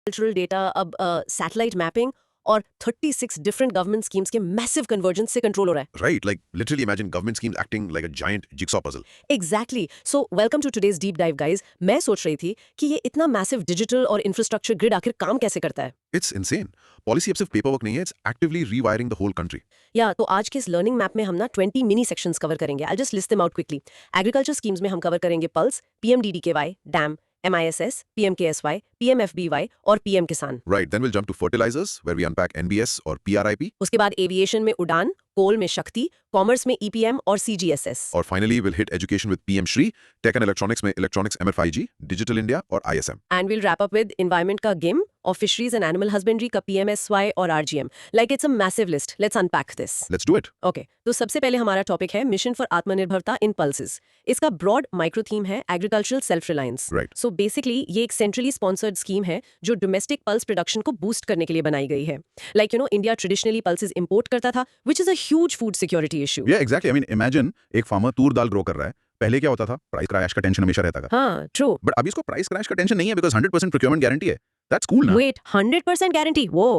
Agricultural data अब satellite mapping और 36 different government schemes के मैसिव कन्वर्जेंस से कंट्रोल हो रहा है। Right, like literally imagine government schemes acting like a giant jigsaw puzzle. Exactly so welcome to today's deep dive guys. मैं सोच रही थी कि ये इतना मैसिव डिजिटल और इंफ्रास्ट्रक्चर ग्रिड आखिर काम कैसे करता है। It's insane. Policy अब सिर्फ पेपर नहीं है, it's actively rewiring the whole country. या तो आज के इस लर्निंग मैप में हम ना 20 मिनी सेक्शंस कवर करेंगे। I just list them out quickly. Agriculture schemes में हम कवर करेंगे pulse, PMDDKY, dam, MISS, PMKSY, PMFBY और PM किसान। Right, then we'll jump to fertilizers, where we unpack NBS or PRIP. उसके बाद aviation में उड़ान, कोल में शक्ति, कॉमर्स में EPM और CGSS। और finally, we'll hit education with PM Shri, tech and electronics में electronics MF5G, digital India और ISM. And will wrap up with environment का GIM और फिशरीज एंड एनिमल हस्बेंड्री का PMSY और RGM। Like it's a massive list. Let's unpack this. Let's do it. Okay, तो सबसे पहले हमारा टॉपिक है मिशन फॉर आत्मनिर्भरता इन पल्सेस। इसका ब्रॉड माइक्रो थीम है agricultural self reliance. Right. So basically ये एक सेंट्रली स्पॉन्सर्ड स्कीम है जो डोमेस्टिक पल्स प्रोडक्शन को बूस्ट करने के लिए बनाई गई है। Like India traditionally pulses import करता था, which is a huge food security issue. Yeah, exactly. I mean, imagine एक फार्मर तूर दाल ग्रो कर रहा है। पहले क्या होता था? प्राइस क्रैश का टेंशन हमेशा रहता था। हाँ, ट्रू। बट अभी इसको प्राइस क्रैश का टेंशन नहीं है बिकॉज़ 100% प्रोक्योरमेंट गारंटी है। दैट्स कूल ना। Wait, 100% guarantee? Whoa.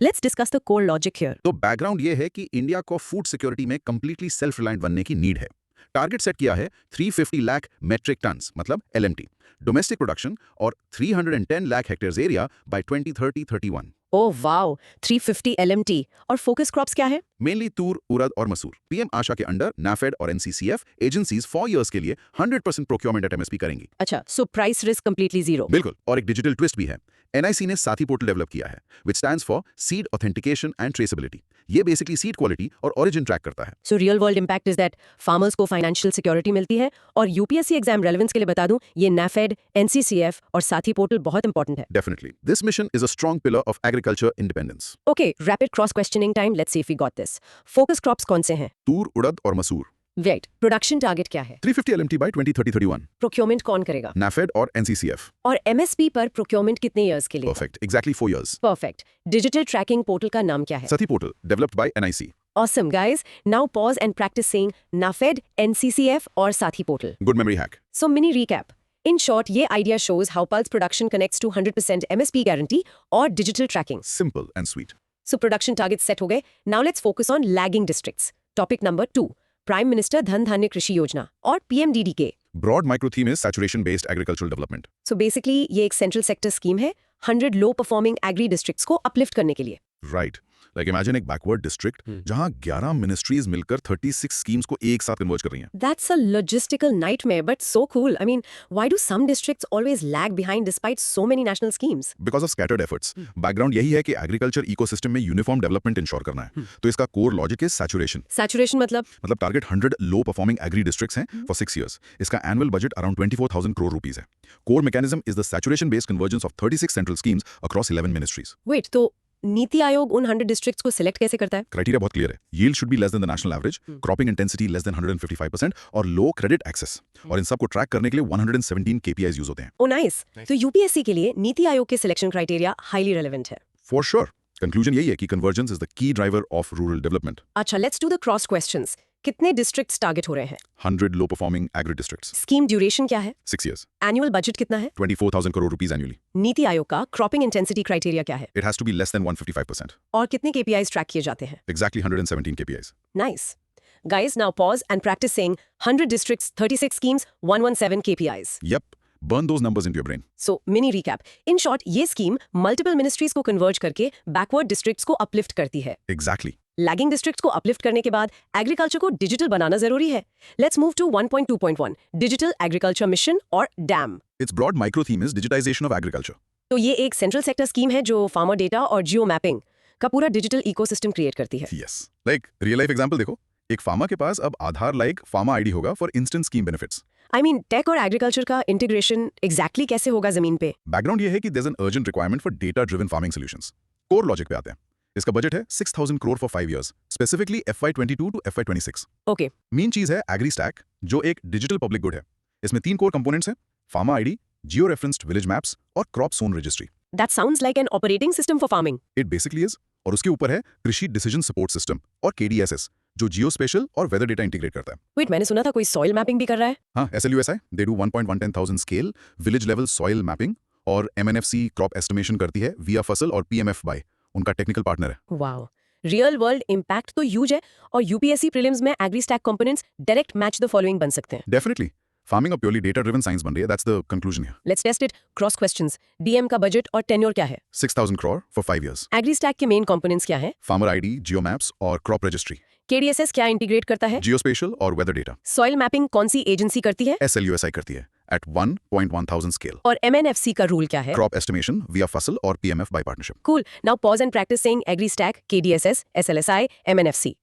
Let's discuss the core logic here. तो बैकग्राउंड ये है कि इंडिया को फूड सिक्योरिटी में कंप्लीटली सेल्फ रिलायंट बनने की नीड है। टारगेट सेट किया है 350 लाख मेट्रिक टन्स मतलब LMT डोमेस्टिक प्रोडक्शन और 310 lakh hectares area bye 2030-31। Oh wow, 350 LMT. और फोकस क्रॉप्स क्या है? मेनली तूर, उड़द और मसूर। पीएम आशा के अंडर नाफेड और NCCF एजेंसीज 4 इयर्स के लिए 100% प्रोक्योरमेंट एट MSP करेंगी। अच्छा, so price risk completely zero. बिल्कुल, और एक डिजिटल ट्विस्ट भी है। NIC ने साथी पोर्टल डेवलप किया है which stands for seed authentication and traceability. ये बेसिकली सीड क्वालिटी और ओरिजिन ट्रैक करता है। So real world impact is that farmers को financial security मिलती है। और UPSC एग्जाम रेलेवेंस के लिए बता दूं, ये NAFED, NCCF और साथी पोर्टल बहुत इंपॉर्टेंट है। Definitely. This mission is a strong pillar of agriculture independence. Okay, rapid cross questioning time. Let's see if we got this. Focus crops कौन से हैं? तूर, उड़द और मसूर। Wait, production target क्या है? 350 LMT by 2030-31। Procurement कौन करेगा? नाफेड और NCCF। और MSP पर procurement कितने years के लिए? Perfect. Exactly 4 years. Perfect. Digital tracking portal का नाम क्या है? Sathi portal developed by NIC. Awesome, guys. Now pause and practice saying NAFED, NCCF और साथी portal. Good memory hack. So mini recap. In short, ये idea shows how pulse production connects to 100% MSP guarantee और digital tracking. Simple and sweet. So production targets set हो गए. Now let's focus on lagging districts. Topic number 2. Prime Minister धन धान्य कृषि योजना और PMDDK. Broad micro theme is saturation-based agricultural development. So basically ये एक central sector scheme है 100 low performing agri districts को uplift करने के लिए। Right. Like imagine एक backward district जहाँ 11 ministries मिलकर 36 schemes को एक साथ converge कर रही हैं। That's a logistical nightmare, but so cool. I mean, why do some districts always lag behind despite so many national schemes? Because of scattered efforts. Background यही है कि agriculture ecosystem में uniform development ensure करना है। तो इसका core logic is saturation. Saturation मतलब target 100 low performing agri districts हैं for 6 years. इसका annual budget around 24,000 crore rupees है। Core mechanism is the saturation based convergence of 36 central schemes across 11 ministries. wait, तो नीति आयोग उन 100 डिस्ट्रिक्ट्स को select कैसे करता है? क्राइटेरिया बहुत क्लियर है। Yield should be less than the national average, cropping intensity less than 155% और लो क्रेडिट एक्सेस। और इन सब को ट्रैक करने के लिए 117 KPIs यूज होते हैं। ओ नाइस। तो यूपीएससी के लिए नीति आयोग के सिलेक्शन क्राइटेरिया हाईली रेलेवेंट है। For sure. कंक्लूजन यही है कि convergence is the key driver of rural development. अच्छा, let's do the cross questions. कितने डिस्ट्रिक्ट्स टारगेट हो रहे हैं? 100 low performing agri districts. Scheme duration क्या है? 6 years. एनुअल बजट कितना है? 24,000 crore rupees annually. NITI Aayog का क्रॉपिंग इंटेंसिटी क्राइटेरिया क्या है? It has to be less than 155%. और कितने KPIs ट्रैक किए जाते हैं? Exactly 117 KPIs. Nice. Guys, now pause and practice saying 100 districts, 36 schemes, 117 KPIs. Yep. Burn those numbers into your brain. So, mini recap. In short, ये scheme multiple ministries को converge करके backward districts को uplift करती है। Exactly. Lagging districts को uplift करने के बाद एग्रीकल्चर को डिजिटल बनाना जरूरी है। Let's move to 1.2.1 digital agriculture mission और DAM. Its broad micro theme is digitization of agriculture. तो ये एक सेंट्रल सेक्टर स्कीम है जो फार्मर डेटा और जियो मैपिंग का पूरा डिजिटल इकोसिस्टम क्रिएट करती है। Yes. Like real life example देखो, एक फार्मर के पास अब आधार लाइक फार्मा आईडी होगा for instant scheme benefits. I mean tech और एग्रीकल्चर का इंटीग्रेशन एग्जैक्टली कैसे होगा जमीन पे? बैकग्राउंड ये है कि there's an urgent requirement for data driven farming solutions. Core logic पे आते हैं। इसका बजट है 6,000 crore for 5 years, specifically FY22 to FY26। Okay. Main चीज है एग्री स्टैक, जो एक डिजिटल पब्लिक गुड है। इसमें 3 कोर कंपोनेंट्स हैं, फार्मा आईडी, जियो रेफरेंस्ड विलेज मैप्स और crop zone registry. That sounds like an operating system for farming. It basically is. और उसके ऊपर है कृषि डिसीजन सपोर्ट सिस्टम और KDSS, जो जियो स्पेशल और वेदर डेटा इंटीग्रेट करता है। वेट, मैंने सुना था कोई सॉइल मैपिंग भी कर रहा है। हाँ, SLUSI, they do 1.110,000 scale village level soil mapping और MNFC क्रॉप एस्टिमेशन करती है विया फसल और PMFBY उनका टेक्निकल पार्टनर है। वाओ, रियल वर्ल्ड इम्पैक्ट तो ह्यूज है और यूपीएससी प्रीलिम्स में agri stack components direct match the following बन सकते हैं। डेफिनेटली फार्मिंग अब प्योरली डेटा ड्रिवन साइंस बन रही है, that's the conclusion here. Let's test it. Cross questions, DM का बजट और टेन्योर क्या है? 6,000 crore for 5 years। Agri stack के मेन कंपोनेंट्स क्या है? फार्मर आईडी, जियोमैप्स और क्रॉप रजिस्ट्री। केडीएसएस क्या इंटीग्रेट करता है? जियोस्पेशियल और वेदर डेटा। सॉइल मैपिंग कौन सी एजेंसी करती है? SLUSI करती है एट 1.1000 स्केल। और एमएनएफसी का रूल क्या है? क्रॉप एस्टिमेशन विया फसल और PMFBY partnership. Cool, now pause and practice saying agri stack, KDSS, SLSI, MNFC.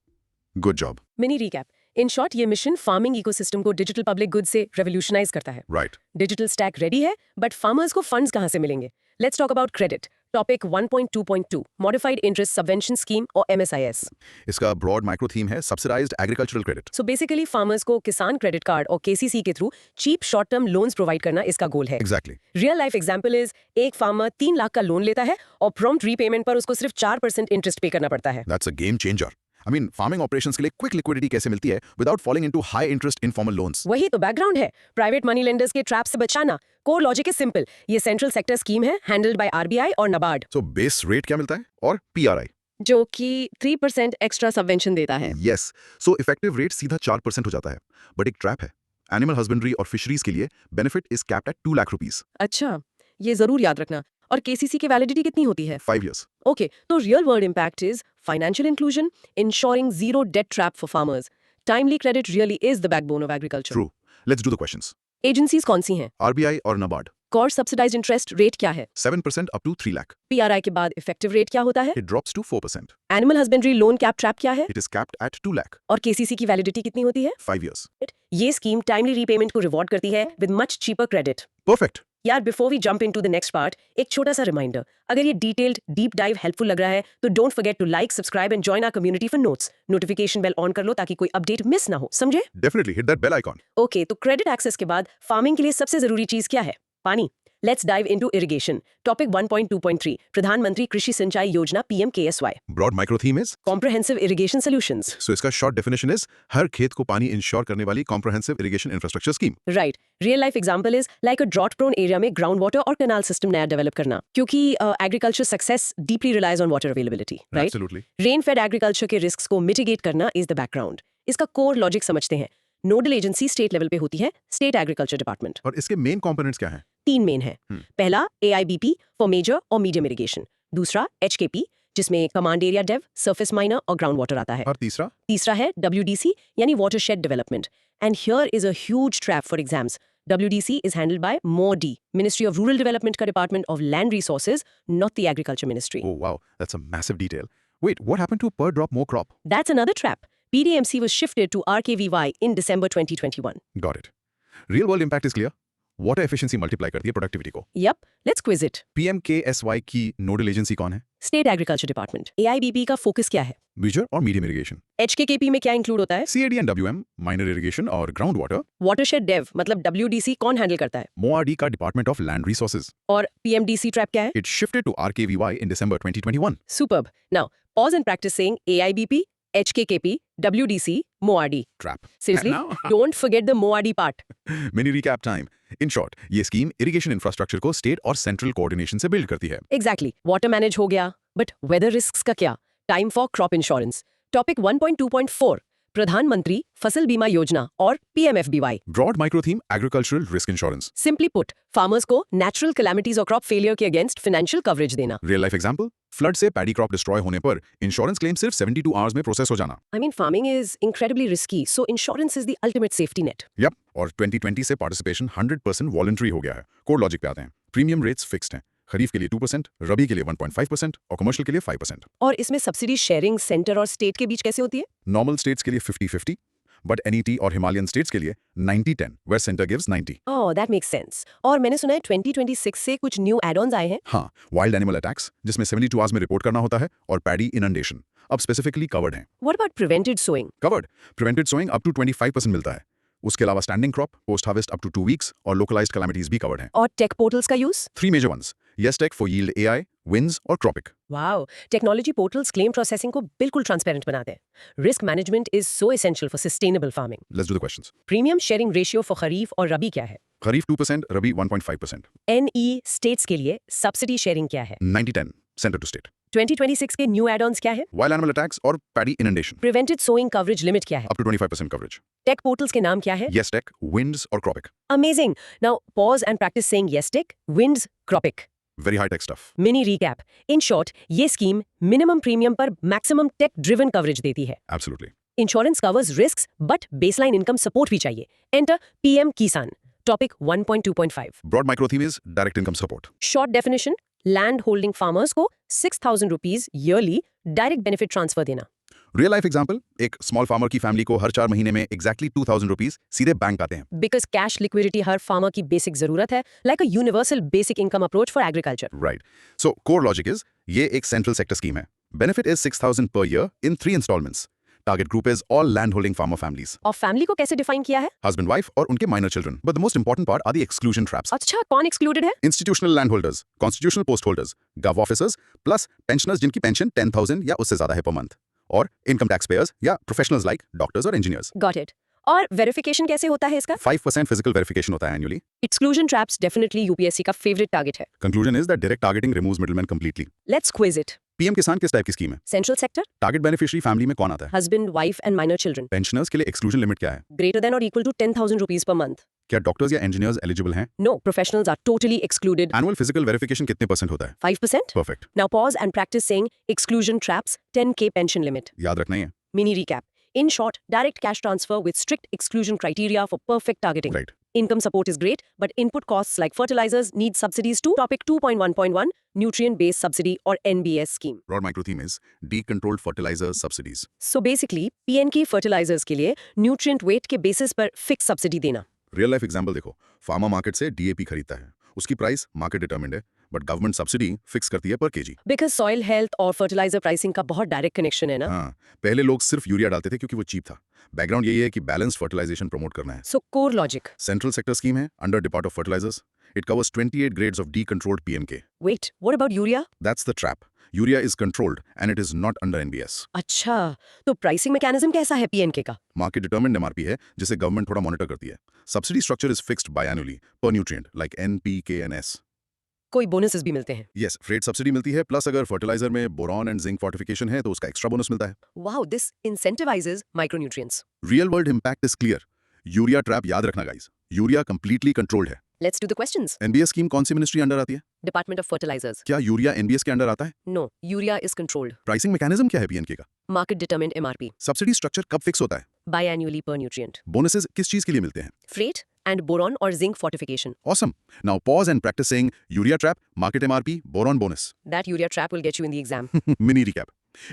Good job. Mini recap. In short, ये मिशन फार्मिंग इकोसिस्टम को डिजिटल पब्लिक गुड से रेवोल्यूशनाइज करता है। राइट। डिजिटल स्टैक रेडी है, but farmers को funds कहां से मिलेंगे? Let's talk about credit. Topic 1.2.2 modified interest subvention scheme और MSIS। इसका ब्रॉड माइक्रो थीम है subsidised agricultural credit. So basically farmers को किसान क्रेडिट कार्ड और KCC के through cheap short term loans provide करना इसका गोल है। Exactly. Real life example is, एक फार्मर 3 लाख का लोन लेता है और प्रॉम्प्ट रीपेमेंट पर उसको सिर्फ 4% इंटरेस्ट पे करना पड़ता है। That's a game changer. I mean farming operations के लिए क्विक लिक्विडिटी कैसे मिलती है without falling into high interest informal loans. वही तो बैकग्राउंड है, प्राइवेट मनी लेंडर्स के ट्रैप से बचाना। कोर लॉजिक इज सिंपल, ये सेंट्रल सेक्टर स्कीम है हैंडल्ड बाय RBI और NABARD, सो बेस रेट क्या मिलता है और PRI। जो कि 3% एक्स्ट्रा सबवेंशन देता है। यस, सो इफेक्टिव रेट सीधा 4% हो जाता है। बट एक ट्रैप है, एनिमल हस्बेंड्री और फिशरीज के लिए benefit is capped at 2 lakh rupees. अच्छा, ये जरूर याद रखना। और KCC की वैलिडिटी कितनी होती है? 5 years। ओके, तो real world impact is financial inclusion, ensuring zero debt trap for farmers. Timely credit really is the backbone of agriculture. True. Let's do the questions. Agencies कौन सी हैं? RBI और NABARD। Core subsidised interest rate क्या है? 7% up to 3 lakh। PRI के बाद effective rate क्या होता है? It drops to 4%। Animal husbandry loan cap trap क्या है? It is capped at 2 lakh। और KCC की वैलिडिटी कितनी होती है? 5 years। ये स्कीम टाइमली रीपेमेंट को रिवॉर्ड करती है with much cheaper credit. Perfect। यार, before we jump into the next part, एक छोटा सा रिमाइंडर। अगर ये डिटेल्ड डीप डाइव हेल्पफुल लग रहा है तो don't forget to like, subscribe and join our community for notes. Notification bell on कर लो ताकि कोई अपडेट मिस ना हो, समझे? Definitely hit that bell icon। Okay, तो क्रेडिट एक्सेस के बाद फार्मिंग के लिए सबसे जरूरी चीज क्या है? पानी। Let's dive into irrigation. Topic 1.2.3 प्रधानमंत्री कृषि सिंचाई योजना PMKSY। Broad micro theme is। Comprehensive irrigation solutions. So इसका short definition is हर खेत को पानी इंश्योर करने वाली comprehensive irrigation infrastructure scheme। Right. Real life example is like a drought prone area में ग्राउंड वाटर और कैनाल सिस्टम नया develop करना, क्योंकि agriculture success deeply relies on water availability, right? Absolutely। Rain fed agriculture के risks को mitigate करना is the background. इसका core logic समझते हैं। नोडल एजेंसी स्टेट लेवल पे होती है स्टेट एग्रीकल्चर डिपार्टमेंट। और इसके मेन कंपोनेंट्स क्या हैं? 3 मेन है। पहला AIBP फॉर मेजर और मीडियम इरिगेशन, दूसरा HKP जिसमें command area dev, surface minor और ग्राउंड वाटर आता है, और तीसरा? तीसरा है WDC यानी watershed development. And here is a huge trap for exams. WDC is handled by MORD, Ministry of Rural Development का Department of Land Resources, not the Agriculture Ministry. Oh wow, that's a massive detail। Wait, what happened to per drop more crop? That's another trap. PDMC was shifted to RKVY in December 2021. Got it। Real world impact is clear। Water efficiency multiply करती है productivity को। Yup, let's quiz it. PMKSY की nodal agency कौन है? State Agriculture Department. AIBP का focus क्या है? Major और मीडियम इरिगेशन। HKKP में क्या इंक्लूड होता है? CAD and WM minor irrigation और ग्राउंड वाटर। वाटरशेड डेव मतलब WDC कौन हैंडल करता है? MORD का डिपार्टमेंट ऑफ लैंड रिसोर्सेज। और PMDC ट्रैप क्या है? It shifted to RKVY in December 2021। Superb. Now, pause and practice saying AIBP, HKKP, WDC, MORD. Trap। Seriously? Now- Don't forget the MORD part. Mini recap time. In short, ये scheme irrigation infrastructure को state और central coordination से build करती है। Exactly. Water manage हो गया, but weather risks का क्या? Time for crop insurance. Topic 1.2.4 प्रधानमंत्री फसल बीमा योजना और PMFBY. Broad micro theme agricultural risk insurance. Simply put, farmers को natural calamities और crop failure के against financial coverage देना. रियल लाइफ एग्जांपल, फ्लड से पैडी क्रॉप डिस्ट्रॉय होने पर इंश्योरेंस क्लेम सिर्फ 72 आवर्स में प्रोसेस हो जाना। I mean, farming is incredibly risky, so insurance is the ultimate safety net. Yup, और 2020 से पार्टिसिपेशन 100% वॉलंटरी हो गया है। कोर लॉजिक पे आते हैं। प्रीमियम रेट्स फिक्स्ड हैं। खरीफ के लिए 2%, रबी के लिए 1.5% और कमर्शियल के लिए 5%। और इसमें सब्सिडी शेयरिंग सेंटर और स्टेट के बीच कैसे होती है? नॉर्मल स्टेट्स के लिए 50-50, बट NET और हिमालयन स्टेट्स के लिए 90-10, where centre gives 90। Oh, that makes sense. और मैंने सुना है 2026 से कुछ न्यू एड-ऑन्स आए हैं। हाँ, वाइल्ड एनिमल अटैक्स जिसमें 72 आवर्स में रिपोर्ट करना होता है और पैडी इनंडेशन अब स्पेसिफिकली कवर्ड हैं। What about prevented sowing? Covered, prevented sowing up to 25% मिलता है। उसके अलावा standing crop, post harvest up to 2 weeks और लोकलाइज्ड कैलामिटीज भी कवर्ड हैं। और टेक पोर्टल्स का use? 3 major ones, YesTech for yield AI, WINDS और CROPIC. Wow, technology portals claim processing को बिल्कुल ट्रांसपेरेंट बनाते हैं। Risk management is so essential for sustainable farming. Let's do the questions. Premium sharing ratio for kharif और रबी क्या है? खरीफ 2%, रबी 1.5%। NE states के लिए सब्सिडी शेयरिंग क्या है? 90-10 सेंटर टू स्टेट। 2026 के न्यू एड-ऑन्स क्या है? वाइल्ड एनिमल अटैक्स और paddy inundation prevented sowing coverage limit क्या है? Up to 25% coverage. Tech portals के नाम क्या है? येस-टेक, विंड्स और Cropic. Amazing. Now pause and practice saying YesTech, Winds, Cropic. Very high tech stuff. Mini recap. In short, ये scheme minimum premium पर maximum tech driven coverage देती है। Absolutely. Insurance covers risks but baseline income support भी चाहिए। Enter PM किसान। Topic 1.2.5। Broad micro theme is direct income support. Short definition, land holding farmers को 6,000 rupees yearly direct benefit transfer देना। Real life example, एक small farmer की family को हर 4 महीने में एग्जैक्टली 2,000 रुपीज सीधे बैंक आते हैं। बिकॉज कैश लिक्विडिटी हर फार्मर की बेसिक जरूरत है, like a universal basic income approach for agriculture. Right. So core logic is, ये एक सेंट्रल सेक्टर स्कीम है। Benefit is 6,000 per year in 3 installments. Target group is all land holding farmer families. और family को कैसे define किया है? Husband wife और उनके minor children. But the most important part are the exclusion traps. अच्छा, कौन एक्सक्लूडेड है? Institutional land holders, constitutional post holders, gov officers, plus pensioners जिनकी पेंशन 10,000 या उससे ज्यादा है पर मंथ, और इनकम टैक्स पेयर्स या प्रोफेशनल्स लाइक डॉक्टर्स और इंजीनियर्स। Got it. और वेरिफिकेशन कैसे होता है इसका? 5% फिजिकल वेरिफिकेशन होता है annually. Exclusion traps definitely UPSC का फेवरेट टारगेट है। Conclusion is that direct targeting removes middleman completely. Let's quiz it. PM Kisan किस टाइप की स्कीम है? Central sector, target beneficiary family में कौन आता है? Husband, wife and minor children. Pensioners के लिए एक्सक्लूजन लिमिट क्या है? ग्रेटर देन और equal to 10,000 rupees per month. क्या डॉक्टर्स या इंजीनियर्स एलिजिबल हैं? No, professionals are totally excluded. Annual physical verification कितने % होता है? 5%? Perfect. Now pause and practice saying exclusion traps 10K pension limit. याद रखना ही है। Mini recap. In short, direct cash transfer with strict exclusion criteria for perfect targeting. Right. Income support is great, but input costs like fertilizers need subsidies too. Topic 2.1.1, nutrient-based subsidy or NBS scheme. Broad micro theme is decontrolled fertilizer subsidies. So basically, PNK fertilizers के लिए nutrient weight के basis पर fixed subsidy देना. Real life example देखो, farmer market से DAP खरीदता है, उसकी प्राइस मार्केट डिटरमिन्ड है, बट गवर्नमेंट सब्सिडी फिक्स करती है पर केजी। Because soil health और fertilizer pricing का बहुत direct connection है ना. हाँ, पहले लोग सिर्फ यूरिया डालते थे क्योंकि वो चीप था। बैकग्राउंड यही है कि बैलेंस फर्टिलाइजेशन प्रमोट करना है। So core logic. Central sector scheme है under depart of fertilisers. It covers 28 grades of decontrolled PMK. Wait, what about urea? That's the trap. Urea is controlled and it is not under NBS. अच्छा, तो pricing mechanism कैसा है PNK का? Market determined MRP है जिसे government थोड़ा monitor करती है। सब्सिडी स्ट्रक्चर इज फिक्स्ड बायएनुअली पर nutrient like NPK and S. कोई बोनसेस भी मिलते हैं? यस, फ्रेट सब्सिडी मिलती है, प्लस अगर फर्टिलाइजर में बोरॉन एंड जिंक फोर्टिफिकेशन है तो उसका एक्स्ट्रा बोनस मिलता है। Wow, this incentivizes micronutrients. Real world impact is clear. Urea trap याद रखना गाइस, यूरिया कंप्लीटली कंट्रोल्ड है। Let's do the questions. NBS scheme कौन सी मिनिस्ट्री अंडर आती है? Department of Fertilizers. क्या यूरिया एनबीएस के अंडर आता है? No, urea is controlled. Pricing mechanism क्या है पीएनके का? Market determined MRP. Subsidy structure कब फिक्स होता है? Biannually per nutrient. बोनसेस किस चीज के लिए मिलते हैं? Freight and boron or zinc fortification. Awesome. Now pause and practice saying urea trap, market MRP, boron bonus. That urea trap will get you in the exam. Mini recap.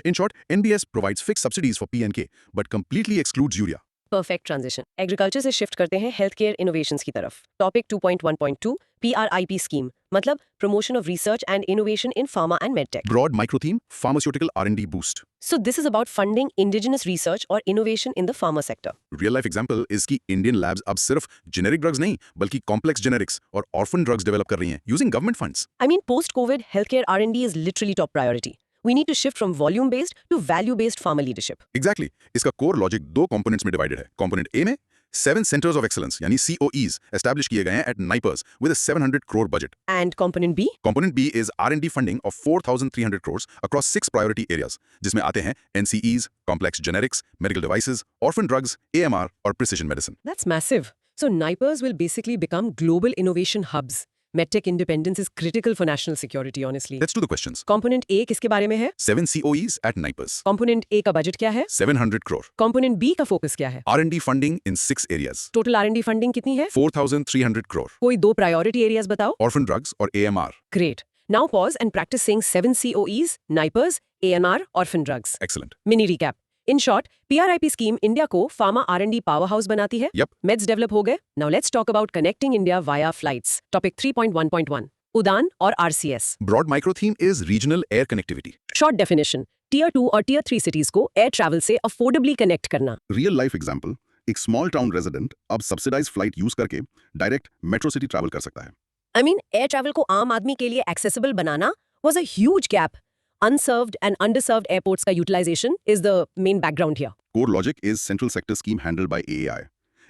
In short, NBS provides fixed subsidies for PNK but completely excludes urea. Perfect transition. Agriculture से shift करते हैं healthcare innovations की तरफ. Topic 2.1.2 PRIP scheme. मतलब Promotion of Research and Innovation in Pharma and MedTech. Broad micro theme, pharmaceutical R&D boost. So this is about funding indigenous research or innovation in the pharma sector. Real life example is कि Indian labs अब सिर्फ generic drugs नहीं बल्कि complex generics और orphan drugs develop कर रही हैं using government funds. I mean, post-COVID, healthcare R&D is literally top priority. We need to shift from volume-based to value-based pharma leadership. Exactly. इसका core logic 2 components में divided है. Component A में 7 centers of excellence यानी COEs established किए गए हैं at NIPERS with a 700 crore budget. And component B? Component B is R&D funding of 4,300 crores across 6 priority areas, जिसमें आते हैं NCEs, complex generics, medical devices, orphan drugs, AMR और precision medicine. That's massive. So NIPERS will basically become global innovation hubs. MedTech independence is critical for national security, honestly. Let's do the questions. Component A किसके बारे में है? 7 COEs at NIPERS. Component A का budget क्या है? 700 crore. Component B का focus क्या है? R&D funding in 6 areas. Total R&D funding कितनी है? 4,300 crore. कोई 2 प्रायोरिटी एरियाज बताओ. Orphan drugs और AMR. Great. Now pause and practice saying 7 COEs, NIPERS, ANR, orphan drugs. Excellent. Mini recap. In short, PRIP scheme India को pharma R&D powerhouse बनाती है. Yep. Meds develop हो गए. Now let's talk about connecting India via flights. Topic 3.1.1. उड़ान और RCS. Broad micro theme is regional air connectivity. Short definition. Tier 2 और Tier 3 cities को air travel से affordably connect करना. Real life example, एक small town resident अब subsidized flight use करके direct metro city travel कर सकता है. I mean, air travel को आम आदमी के लिए accessible banana was a huge gap. Unserved and underserved airports का utilization is the main background here. Core logic is central sector scheme handled by AAI.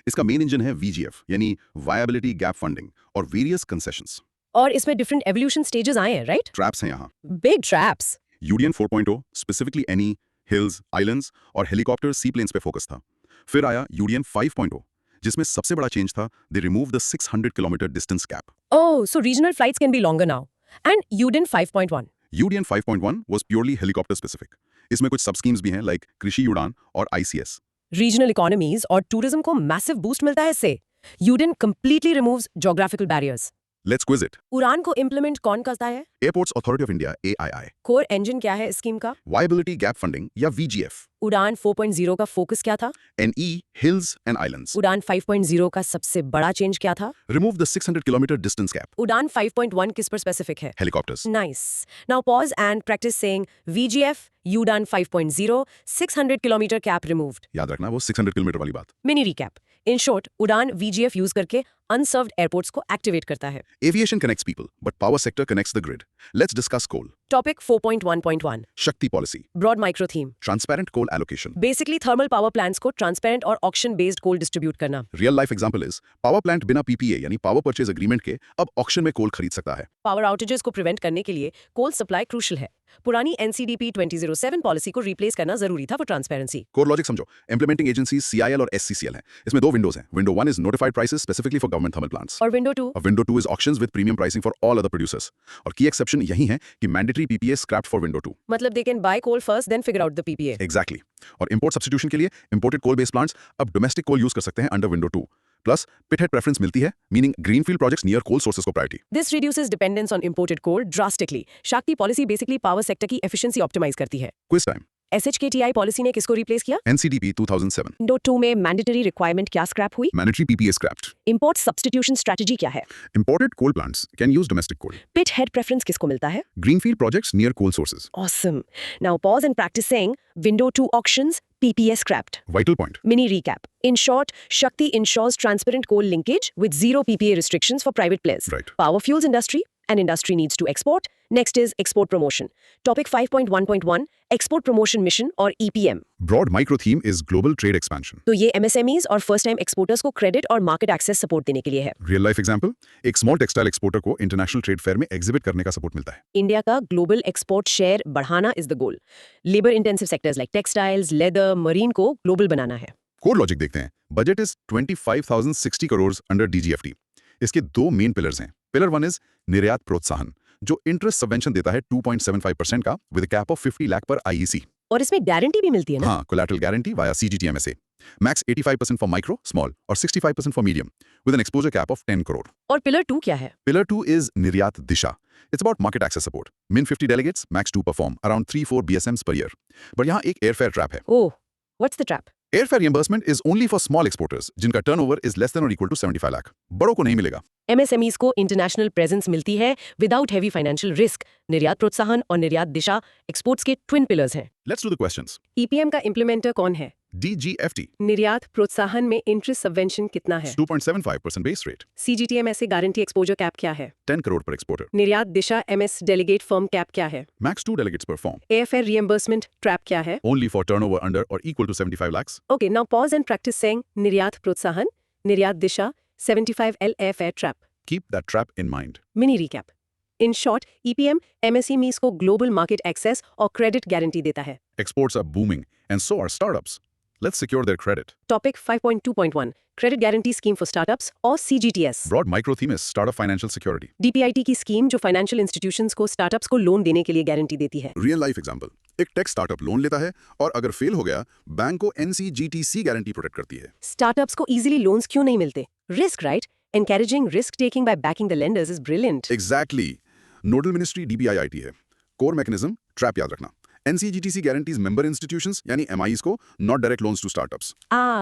इसका मेन इंजन है VGF यानी viability gap funding और various concessions. और इसमें different evolution stages आए हैं, right? Traps हैं यहाँ। Big traps. UDN 4.0 specifically any, hills, islands और हेलीकॉप्टर सी प्लेन्स पे फोकस था। फिर आया UDN 5.0 जिसमें सबसे बड़ा चेंज था they remove the 600 kilometre distance cap. Oh, so regional flights can be longer now. And UDIN 5.1. UDN 5.1 was purely helicopter specific. इसमें कुछ सब स्कीम्स भी हैं लाइक कृषि उड़ान और ICS। Regional economies और tourism को massive boost मिलता है इससे. UDIN completely removes geographical barriers. Let's quiz it. उड़ान को implement कौन करता है? Airports authority of India AII। Core engine क्या है इस स्कीम का? वायबिलिटी गैप फंडिंग या VGF। उड़ान 4.0 का फोकस क्या था? NE, hills and islands. उड़ान 5.0 का सबसे बड़ा चेंज क्या था? Remove the 600 kilometre distance cap. उड़ान 5.1 किस पर स्पेसिफिक है? Helicopters. Nice. Now pause and practice saying VGF, UDAN 5.0, 600 kilometer cap removed. याद रखना वो 600 किलोमीटर वाली बात। Mini recap. In short, उड़ान VGF यूज करके unserved airports को activate करता है. Aviation connects people, but power sector connects the grid. Let's discuss coal. Topic 4.1.1. Shakti policy. Broad micro theme. Transparent coal allocation. Basically thermal power plants को transparent और auction based coal distribute करना. Real life example is power plant बिना PPA यानी power purchase agreement के अब auction में coal खरीद सकता है। Power outages को prevent करने के लिए coal supply crucial है. पुरानी NCDP 2007 पॉलिसी को रिप्लेस करना जरूरी था for transparency. Core logic समझो। Implementing agencies CIL और SCCL हैं। इसमें दो विंडोज हैं। Window 1 is notified prices specifically for government thermal plants. और window 2? और Window 2 is auctions with premium pricing for all other producers. और key exception यही है कि mandatory PPA scrapped for Window 2. मतलब they can buy coal first then figure out the PPA. Exactly. और import substitution के लिए imported coal based plants अब domestic coal use कर सकते हैं under Window 2. Plus pithead preference मिलती है, meaning greenfield projects near coal sources को priority. This reduces dependence on imported coal drastically. Shakti policy basically power sector की efficiency optimize करती है. Quiz time. SHKTI पॉलिसी ने किसको रिप्लेस किया? NCDP 2007. Window 2 में मैंडेटरी रिक्वायरमेंट क्या स्क्रैप हुई? Mandatory PPA scrapped. Import substitution strategy क्या है? Imported coal plants can use domestic coal. Pit head preference किसको मिलता है? Greenfield projects near coal sources. Awesome. Now pause and practice saying window 2 auctions, PPA scrapped. Vital point. Mini recap. In short, Shakti ensures transparent coal linkage with zero PPA restrictions for private players. Right. Power fuels industry and industry needs to export. Next is export promotion. Topic 5.1.1 Export promotion mission और EPM. Broad micro theme is global trade expansion. तो ये MSMEs और first time exporters को credit और market access support देने के लिए है. Real life example, एक small textile exporter को international trade fair में exhibit करने का सपोर्ट मिलता है। इंडिया का ग्लोबल एक्सपोर्ट शेयर बढ़ाना is the goal. Labour intensive sectors like textiles, leather, marine को ग्लोबल बनाना है. Core logic देखते हैं। Budget is 25,060 crores under DGFT. इसके दो मेन पिलर्स हैं। पिलर 1 is निर्यात प्रोत्साहन जो इंटरेस्ट सबवेंशन देता है 2.75% का विद कैप ऑफ 50 लाख पर IEC. और इसमें गारंटी भी मिलती है ना? हाँ, collateral guarantee via CGTMSA. Max 85% for micro, small और 65% for medium with an exposure cap of 10 crore. और पिलर 2 क्या है? Pillar 2 is Niryat Disha. It's about market access support. Min 50 delegates, max 2 perform, around 3-4 BSMs per year. But यहाँ एक airfare trap है. Oh, what's the trap? Airfare reimbursement is only for small exporters, जिनका turnover is less than or equal to 75 lakh. बड़ों को नहीं मिलेगा. MSMEs को international presence मिलती है विदाउट हैवी फाइनेंशियल रिस्क. निर्यात प्रोत्साहन और निर्यात दिशा एक्सपोर्ट्स के ट्विन पिलर्स हैं. Let's do the questions. EPM का इम्प्लीमेंटर कौन है? DGFT, निर्यात प्रोत्साहन में इंटरेस्ट सबवेंशन कितना है? 2.75% base rate, CGTMSA guarantee exposure cap क्या है? 10 crore per exporter, निर्यात दिशा MS डेलीगेट फर्म कैप क्या है? max 2 delegates per firm, airfare reimbursement trap क्या है? only for turnover under or equal to 75 lakhs. Okay, now pause and practice saying निर्यात प्रोत्साहन, निर्यात दिशा, 75L airfare trap. Keep that trap in mind. Mini recap. In short, EPM MSMEs को global market access और credit guarantee देता है. Exports are booming, and so are startups. Let's secure their credit. Topic 5.2.1 credit guarantee scheme for startups और CGTS. Broad micro theme is startup financial security. DPIT की scheme जो financial institutions को startups को loan देने के लिए guarantee देती है. Real life example. एक टेक स्टार्टअप लोन लेता है और अगर फेल हो गया, बैंक को NCGTC गारंटी प्रोटेक्ट करती है. स्टार्टअप्स को इजीली लोन्स क्यों नहीं मिलते? Risk, right? Encouraging risk taking by backing the lenders is brilliant. Exactly. Nodal ministry DPIIT है. Core mechanism trap याद रखना. NCGTC guarantees member institutions यानी MIs को, not direct loans to startups.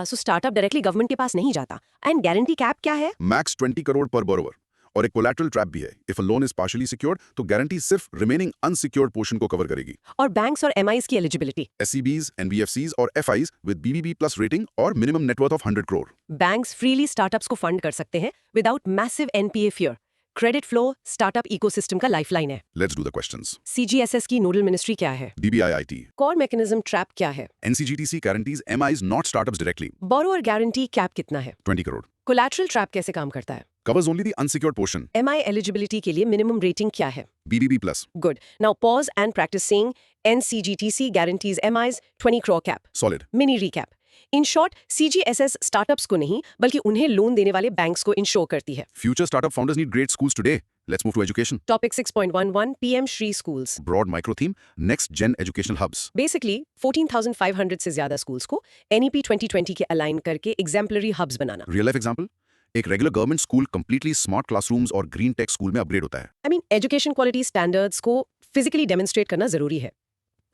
So startup directly government के पास नहीं जाता. And guarantee cap क्या है? Max 20 crore per borrower. और एक collateral trap भी है. If a loan is partially secured, तो guarantee सिर्फ remaining unsecured portion को cover करेगी. और banks और MIs की eligibility. SCBs, NBFCs और FIs with BBB plus rating और minimum net worth of 100 crore. Banks freely startups को fund कर सकते हैं without massive NPA fear. Credit flow startup ecosystem का लाइफलाइन है। Let's do the questions. CGSS की nodal ministry क्या है? DBIIT. कोर मैकेनिज्म ट्रैप क्या है? NCGTC guarantees MIs not startups directly. Borrower guarantee cap कितना है? 20 crore. कोलैटरल ट्रैप कैसे काम करता है? Covers only the unsecured portion. MI eligibility के लिए मिनिमम रेटिंग क्या है? BBB+. Good. Now pause and practice saying NCGTC guarantees MI's 20 crore cap. Solid. Mini recap. In short, CGSS startups को नहीं बल्कि उन्हें लोन देने वाले बैंक्स को इंश्योर करती है। Future startup founders need great schools today. Let's move to education. Topic 6.11 PM Shri Schools. Broad micro theme, next gen educational hubs. Basically 14,500 से ज्यादा स्कूल्स को NEP 2020 के अलाइन करके एग्जाम्पलरी हब्स बनाना। Real life example? एक regular government school completely smart classrooms और green take school में upgrade होता है। I mean education quality standards को फिजिकली डेमोन्स्ट्रेट करना जरूरी है।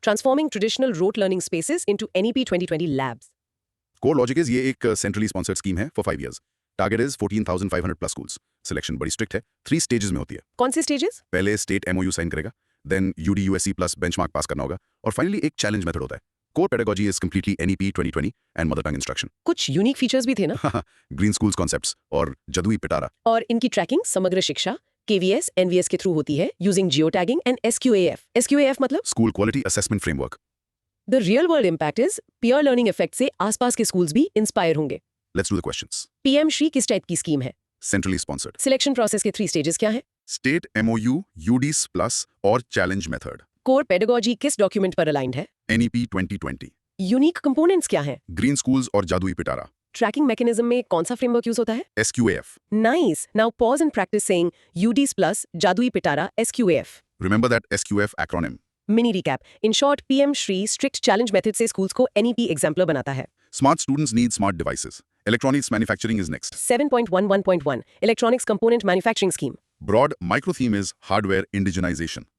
Transforming traditional rote learning spaces into NEP 2020 labs. Core logic is ये एक सेंट्रली स्पॉन्सर्ड स्कीम है for 5 years. Target is 14,500 plus schools. Selection बड़ी स्ट्रिक्ट है, 3 स्टेजेस में होती है. कौन से स्टेजेस? पहले स्टेट MOU साइन करेगा, then UD USC plus benchmark pass करना होगा, और फाइनली एक चैलेंज मेथड होता है. Core pedagogy is completely NEP 2020 and mother tongue instruction. कुछ यूनिक फीचर्स भी थे ना? ग्रीन स्कूल्स कॉन्सेप्ट्स और जदुई पिटारा. और इनकी ट्रैकिंग समग्र शिक्षा KVS NVS के थ्रू होती है using geo tagging and SQAF. SQAF मतलब school quality assessment framework. The real world impact is peer learning effect से आसपास के स्कूल्स भी इंस्पायर होंगे। Let's do the questions. PM Shri किस टाइप की स्कीम है? Centrally sponsored. सिलेक्शन प्रोसेस के 3 स्टेजेस क्या है? स्टेट MOU UDs प्लस और चैलेंज मेथड. कोर पेडागोजी किस डॉक्यूमेंट पर अलाइंड है? NEP 2020. यूनिक कंपोनेंट्स क्या हैं? ग्रीन स्कूल्स और जादुई पिटारा. ट्रैकिंग मैकेनिज्म में कौन सा फ्रेमवर्क यूज होता है? SQAF. Nice. Now pause and practice saying UDs plus जादुई पिटारा SQAF. Remember that SQF acronym. Mini recap. In short PM Shri strict challenge method से स्कूल्स को NEP एग्जाम्पलर बनाता है। Smart students need smart devices. Electronics manufacturing is next. 7.11.1 electronics component manufacturing scheme. Broad micro theme is hardware indigenization.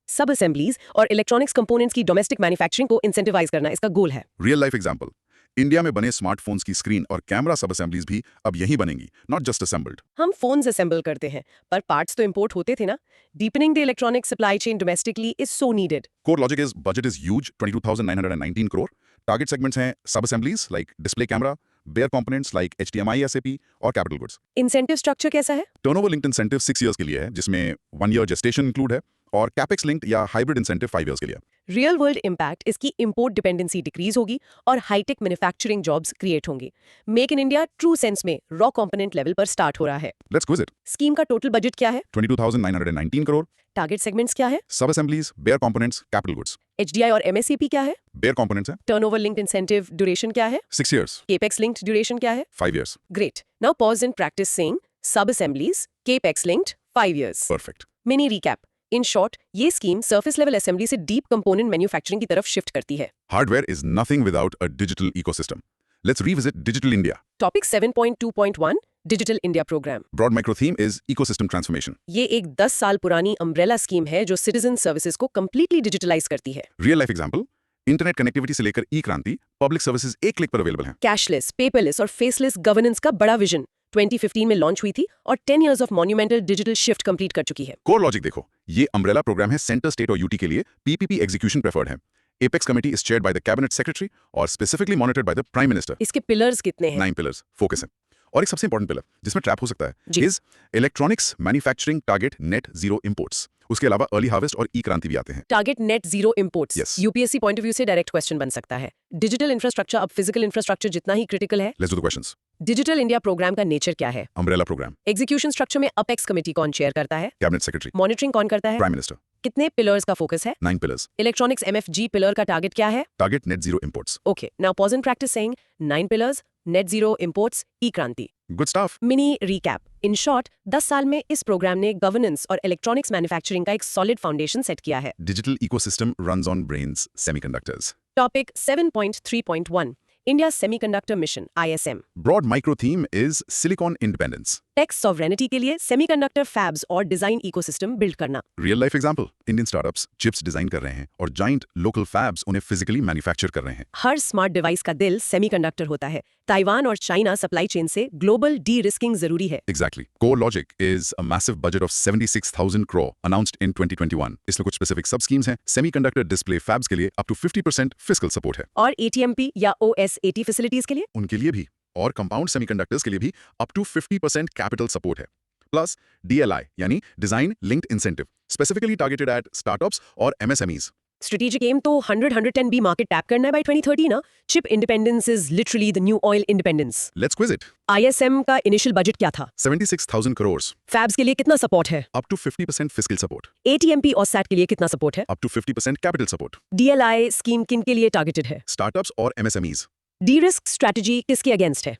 सब assemblies और electronics components की domestic manufacturing को incentivise करना इसका गोल है। Real life example. इंडिया में बने स्मार्टफोन्स की स्क्रीन और कैमरा सब असेंबलीज भी अब यहीं बनेंगी, नॉट जस्ट असेंबल्ड. हम फोन्स असेंबल करते हैं पर पार्ट्स तो इंपोर्ट होते थे ना। Deepening the electronic supply chain domestically is so needed. Core logic is budget is huge, 22,919 crore. Target segments हैं सब assemblies like display camera, bare components like HDMI SAP और capital goods. इंसेंटिव स्ट्रक्चर कैसा है? Turnover linked incentive 6 years के लिए है, जिसमें 1 year gestation include है, और capex linked या hybrid incentive 5 years के लिए. रियल वर्ल्ड इम्पैक्ट इसकी इंपोर्ट डिपेंडेंसी डिक्रीज होगी और हाईटेक मैन्युफैक्चरिंग जॉब्स क्रिएट होंगे। Make in India true sense में रॉ कंपोनेंट लेवल पर स्टार्ट हो रहा है। Let's quiz it. स्कीम का टोटल बजट क्या है? 22,919 crore. टारगेट सेगमेंट्स क्या है? Sub assemblies, bare components, capital goods. HDI और MSAP क्या है? Bare components है टर्नओवर लिंक्ड इंसेंटिव ड्यूरेशन क्या है? 6 years, केपेक्स लिंक्ड ड्यूरेशन क्या है? 5 years. Great. Now pause and practice saying sub assemblies capex linked 5 years. Perfect. Mini recap. In short ये scheme surface level assembly से deep component manufacturing की तरफ shift करती है। Hardware is nothing without a digital ecosystem. Let's revisit Digital India. Topic 7.2.1 digital India programme. Broad micro theme is ecosystem transformation. ये एक 10 साल पुरानी अम्ब्रेला स्कीम है जो सिटीजन सर्विसेज को कंप्लीटली डिजिटलाइज करती है। Real life example. Internet connectivity से लेकर क्रांति, पब्लिक सर्विसेज एक क्लिक पर अवेलेबल हैं. कैशलेस, पेपरलेस और फेसलेस गवर्नेंस का बड़ा विजन 2015 में लॉन्च हुई थी और 10 years of monumental digital shift complete कर चुकी है। कोर लॉजिक देखो, ये अम्ब्रेला प्रोग्राम है सेंटर, स्टेट और यूटी के लिए. PPP एग्जीक्यूशन प्रेफर्ड है. Apex committee is chaired by the cabinet secretary और specifically monitored by the prime minister. इसके पिलर्स कितने हैं? 9 पिलर्स फोकस है. और एक सबसे इंपॉर्टेंट पिलर जिसमें ट्रैप हो सकता है जी। Is electronics manufacturing target net zero imports. उसके अलावा अर्ली हार्वेस्ट और क्रांति भी आते हैं. Target net zero imports. Yes. UPSC point of view से डायरेक्ट क्वेश्चन बन सकता है। डिजिटल इंफ्रास्ट्रक्चर अब फिजिकल इंफ्रास्ट्रक्चर जितना ही क्रिटिकल है। Let's do the questions. Digital India programme का नेचर क्या है? Umbrella programme. एग्जीक्यूशन स्ट्रक्चर में अपेक्स कमेटी कौन चेयर करता है? Cabinet secretary. मॉनिटरिंग कौन करता है? Prime minister. कितने पिलर्स का फोकस है? 9 पिलर्स. इलेक्ट्रॉनिक्स MFG पिलर का टारगेट क्या है? Target net zero imports. Okay, now pause and practice saying 9 pillars, net zero imports, Kranti. Good stuff. Mini recap. In short 10 साल में इस प्रोग्राम ने गवर्नेंस और इलेक्ट्रॉनिक्स मैन्युफैक्चरिंग का एक सॉलिड फाउंडेशन सेट किया है। Digital ecosystem runs on brains semiconductors. Topic 7.3.1 India semiconductor mission ISM. Broad micro theme is silicon independence. Tech sovereignty के लिए सेमीकंडक्टर फैब्स और डिजाइन इकोसिस्टम बिल्ड करना. Real life example. Indian startups chips design कर रहे हैं और giant local fabs उन्हें physically manufacture कर रहे हैं. हर स्मार्ट डिवाइस का दिल सेमीकंडक्टर होता है. ताइवान और चाइना सप्लाई चेन से ग्लोबल डी रिस्किंग जरूरी है. Exactly. Core Logic is a massive budget of 76,000 crore announced in 2021. इसमें कुछ specific sub schemes हैं. Semiconductor display fabs के लिए up to 50% fiscal support है. और ATMP या OSAT फैसिलिटीज के लिए उनके लिए भी और कंपाउंड सेमीकंडक्टर्स के लिए भी up to 50% capital support है. प्लस DLI यानी design linked incentive, specifically targeted eight startups और MSMEs. स्ट्रेटेजिक एम तो 100-110 बी मार्केट टैप करना है बाय 2030 ना। Chip independence is literally the new oil independence. Let's quiz it. ISM का initial budget क्या था? 76,000 crores, फैब्स के लिए कितना सपोर्ट है? up to 50% fiscal support, ATMP और SAT के लिए कितना सपोर्ट है? up to 50% capital support, DLI scheme किन के लिए टारगेटेड है? startups और MSMEs, डी रिस्क स्ट्रेटजी किसके अगेंस्ट है?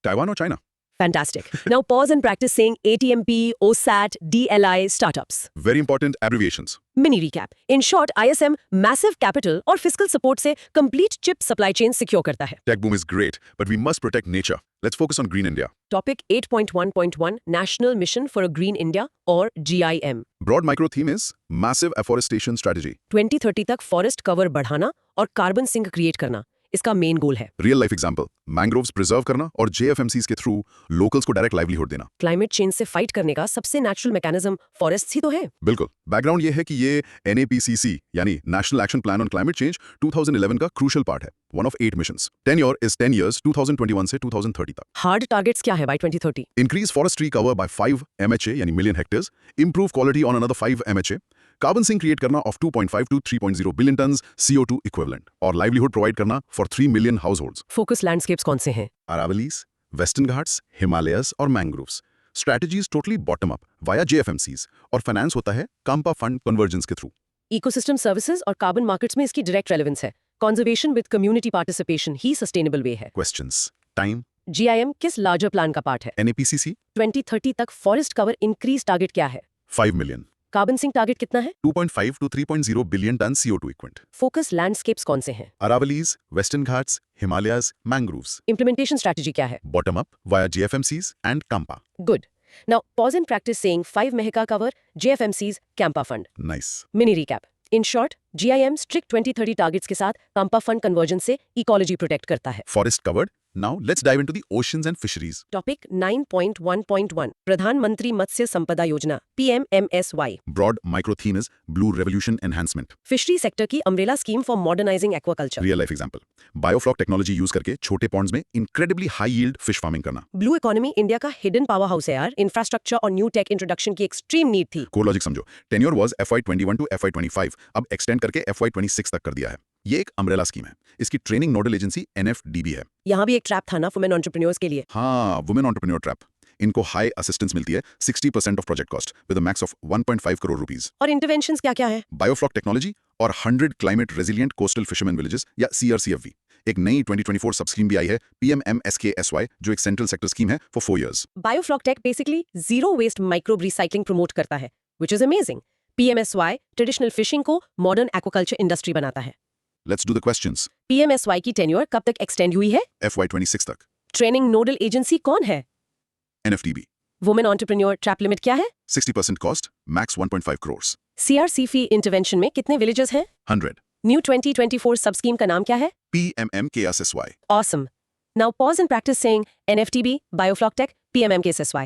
Taiwan और China. Fantastic. Now pause and practice saying ATMP, OSAT, DLI, startups. Very important abbreviations. Mini recap. In short, ISM massive capital और fiscal support से complete chip supply chain secure करता है. Tech boom is great, but we must protect nature. Let's focus on Green India. Topic 8.1.1 National Mission for a Green India or GIM. Broad micro theme is massive afforestation strategy. 2030 तक forest cover बढ़ाना और carbon sink create करना इसका main goal है। Real life example, mangroves preserve करना और JFMCs के through locals को डायरेक्ट लाइवलीहुड देना. क्लाइमेट चेंज से फाइट करने का सबसे नेचुरल मैकेनिज्म फॉरेस्ट ही तो है। बिल्कुल. बैकग्राउंड ये है कि ये NAPCC यानी national action plan on climate change 2011 का क्रूशियल पार्ट है. One of 8 missions. Tenure is 10 years 2021 से 2030 तक. हार्ड टारगेट्स क्या है bye 2030? Increase forest tree cover by 5 MHA यानी million hectares. Improve quality on another 5 MHA. Carbon sink create करना of 2.5 to 3.0 billion tons CO2 equivalent. और livelihood provide करना for 3 million households. Focus landscapes कौन से हैं? Aravallis, Western Ghats, Himalayas और mangroves. Strategies totally bottom up via JFMCs और finance होता है Kampa Fund Convergence के थ्रू. इकोसिस्टम सर्विसेज और कार्बन मार्केट्स में इसकी डायरेक्ट रेलेवेंस है। कंजर्वेशन विद कम्युनिटी पार्टिसिपेशन ही सस्टेनेबल वे है। Questions. Time. GIM किस लार्जर प्लान का पार्ट है? NAPCC 2030 तक फॉरेस्ट कवर इंक्रीज टारगेट क्या है? 5 million. कार्बन सिंक टारगेट कितना है? 2.5 to 3.0 billion tons CO2 equivalent. Focus landscapes कौन से हैं? Aravallis, Western Ghats, Himalayas, mangroves. Implementation strategy क्या है? Bottom up via JFMCs and Kampa. Good. Now pause and practice saying 5 मेहका cover, JFMCs, CAMPA fund. Nice. Mini recap. In short, GIM strict 2030 targets के साथ CAMPA fund convergence से ecology protect करता है। Forest covered. Now let's dive into the oceans and fisheries. Topic 9.1.1 प्रधानमंत्री मत्स्य संपदा योजना PMMSY। Broad micro theme is Blue Revolution Enhancement. Fishery sector की umbrella scheme for modernising aquaculture. Real life example. Biofloc technology use करके छोटे ponds में incredibly high yield fish farming करना. Blue economy India का hidden power house है यार। Infrastructure और new take introduction की एक्सट्रीम नीड थी। Core logic समझो. Tenure was FY21 to FY25. अब extend करके FY26 तक कर दिया है. ये एक अम्ब्रेला स्कीम है. इसकी ट्रेनिंग नोडल एजेंसी NFDB है. यहाँ भी एक ट्रैप था ना वुमेन एंटरप्रेन्योर्स के लिए। हाँ, वुमेन एंटरप्रेन्योर ट्रैप. इनको हाई असिस्टेंस मिलती है 60% of project cost with a max of 1.5 crore rupees. और इंटरवेंशंस क्या क्या है? बायोफ्लॉक टेक्नोलॉजी और 100 climate resilient coastal fisherman villages या CRCFV. एक नई 2024 सब स्कीम भी आई है PMMSKSY जो एक सेंट्रल सेक्टर स्कीम है for 4 years. Biofloc tech basically zero waste microbe recycling promote करता है, which is amazing. PMSY traditional fishing को मॉडर्न एक्वाकल्चर इंडस्ट्री बनाता है। Let's do the questions. PMSY की टेन्योर कब तक एक्सटेंड हुई है? FY26 तक. ट्रेनिंग नोडल एजेंसी कौन है? NFDB. Women entrepreneur trap limit क्या है? 60% cost, max 1.5 crores. CRCFV intervention में कितने विलेजेस हैं? 100. न्यू 2024 सब स्कीम का नाम क्या है? PMMKSSY. Awesome. Now pause and practice saying NFTB, Biofloc Tech, PMMKSSY.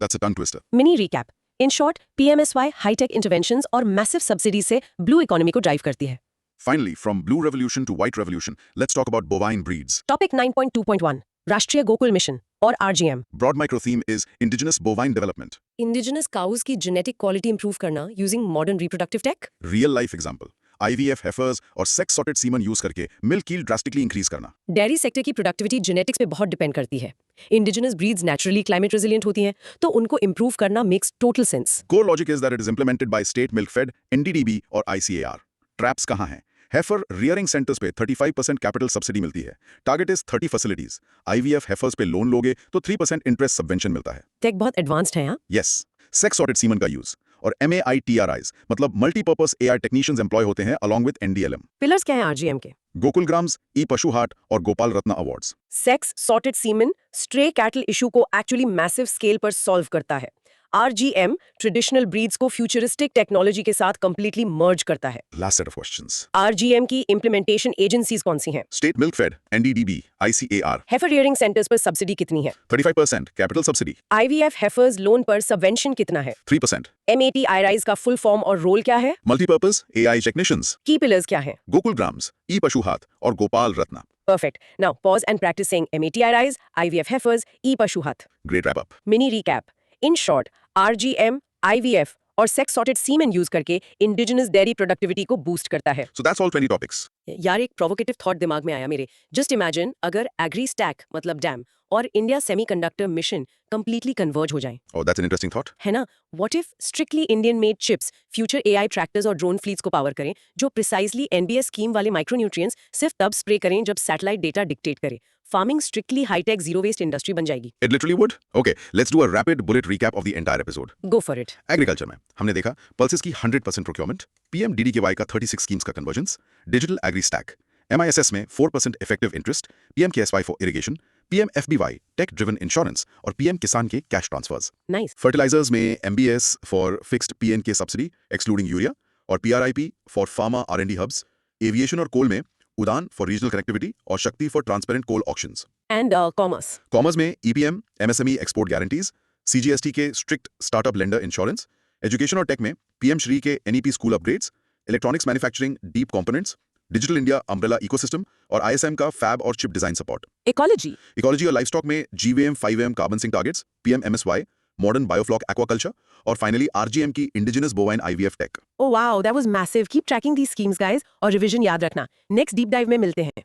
That's a tongue twister. Mini recap. In short, PMSY high-tech interventions और massive subsidies से blue economy को drive करती है। Finally, from blue revolution to white revolution, let's talk about bovine breeds. Topic 9.2.1 राष्ट्रीय Gokul mission और RGM। Broad micro theme is indigenous bovine development. Indigenous cows की genetic quality improve करना using modern reproductive tech। Real life example. IVF heifers और sex sorted semen use करके milk yield drastically increase करना. Dairy sector की productivity genetics पे बहुत depend करती है। Indigenous breeds naturally climate resilient होती हैं, तो उनको इंप्रूव करना makes total sense. Core logic is that it is implemented by state milk fed, NDDB और ICAR. Traps कहाँ हैं? Heifer rearing centers पे 35% capital subsidy मिलती है. Target is 30 facilities. IVF heifers पे लोन लोगे तो 3% interest subvention मिलता है. टेक बहुत एडवांस्ड है यहाँ। Yes, sex sorted semen का यूज और MAITRIs मतलब मल्टीपर्पज AI टेक्नीशियंस एम्प्लॉय होते हैं along with NDLM. पिलर्स क्या हैं RGM के? गोकुल ग्राम्स, पशु हाट और Gopal Ratna awards. Sex sorted semen stray cattle issue को एक्चुअली मैसिव स्केल पर सॉल्व करता है। RGM ट्रेडिशनल ब्रीड्स को फ्यूचरिस्टिक टेक्नोलॉजी के साथ कंप्लीटली मर्ज करता है। Last set of questions. RGM की इंप्लीमेंटेशन एजेंसीज कौन सी हैं? State milk fed, NDDB, ICAR. Heifer rearing centres पर सब्सिडी कितनी है? 35% capital subsidy. IVF heifers loan पर सबवेंशन कितना है? 3%. MATIRIs का फुल फॉर्म और रोल क्या है? Multipurpose AI technicians. की पिलर्स क्या हैं? गोकुल ग्राम्स, पशु हाट और गोपाल रत्न. Perfect. Now pause and practice saying MATIRIs, IVF heifers, e-pashuhat. Great wrap up. Mini recap. In short RGM, IVF और सेक्स सॉर्टेड सीमेन यूज करके इंडिजिनस डेयरी प्रोडक्टिविटी को बूस्ट करता है। So that's all 20 topics. यार एक प्रोवोकेटिव थॉट दिमाग में आया मेरे। जस्ट इमेजिन अगर एग्री स्टैक मतलब डैम और India semiconductor mission completely converge हो जाएं, Oh, that's an interesting thought. है ना? What if strictly Indian made chips future AI tractors और ड्रोन फ्लीट्स को पावर करें जो प्रिसाइजली NBS स्कीम वाले माइक्रोन्यूट्रिएंट्स सिर्फ तब स्प्रे करें जब सैटेलाइट डेटा डिक्टेट करे। Farming strictly high tech zero waste industry बन जाएगी। It literally would. Okay, let's do a rapid bullet recap of the entire episode. Go for it. Agriculture में हमने देखा पल्सेस की 100% प्रोक्योरमेंट, PMDDKY का 36 स्कीम्स का convergence, digital agri stack, MISS में 4% effective interest, PMKSY for irrigation, PMFBY tech driven insurance और PM Kisan के cash transfers. Nice. Fertilisers में MBS for fixed PNK subsidy excluding urea और PRIP for pharma R&D hubs, aviation और coal में UDAN for regional connectivity और SHAKTI for transparent coal auctions. And commerce. Commerce में EPM, MSME export guarantees, CGST के strict startup lender insurance, education और tech में PM Shri के NEP school upgrades, electronics manufacturing deep components, digital India umbrella ecosystem और ISM का fab और chip design support. Ecology और livestock में GVM 5M carbon sink targets, PM MSY, modern biofloc aquaculture और finally RGM की indigenous bovine IVF tech. Oh wow, that was massive. Keep tracking these schemes, guys. और revision याद रखना। Next deep dive में मिलते हैं।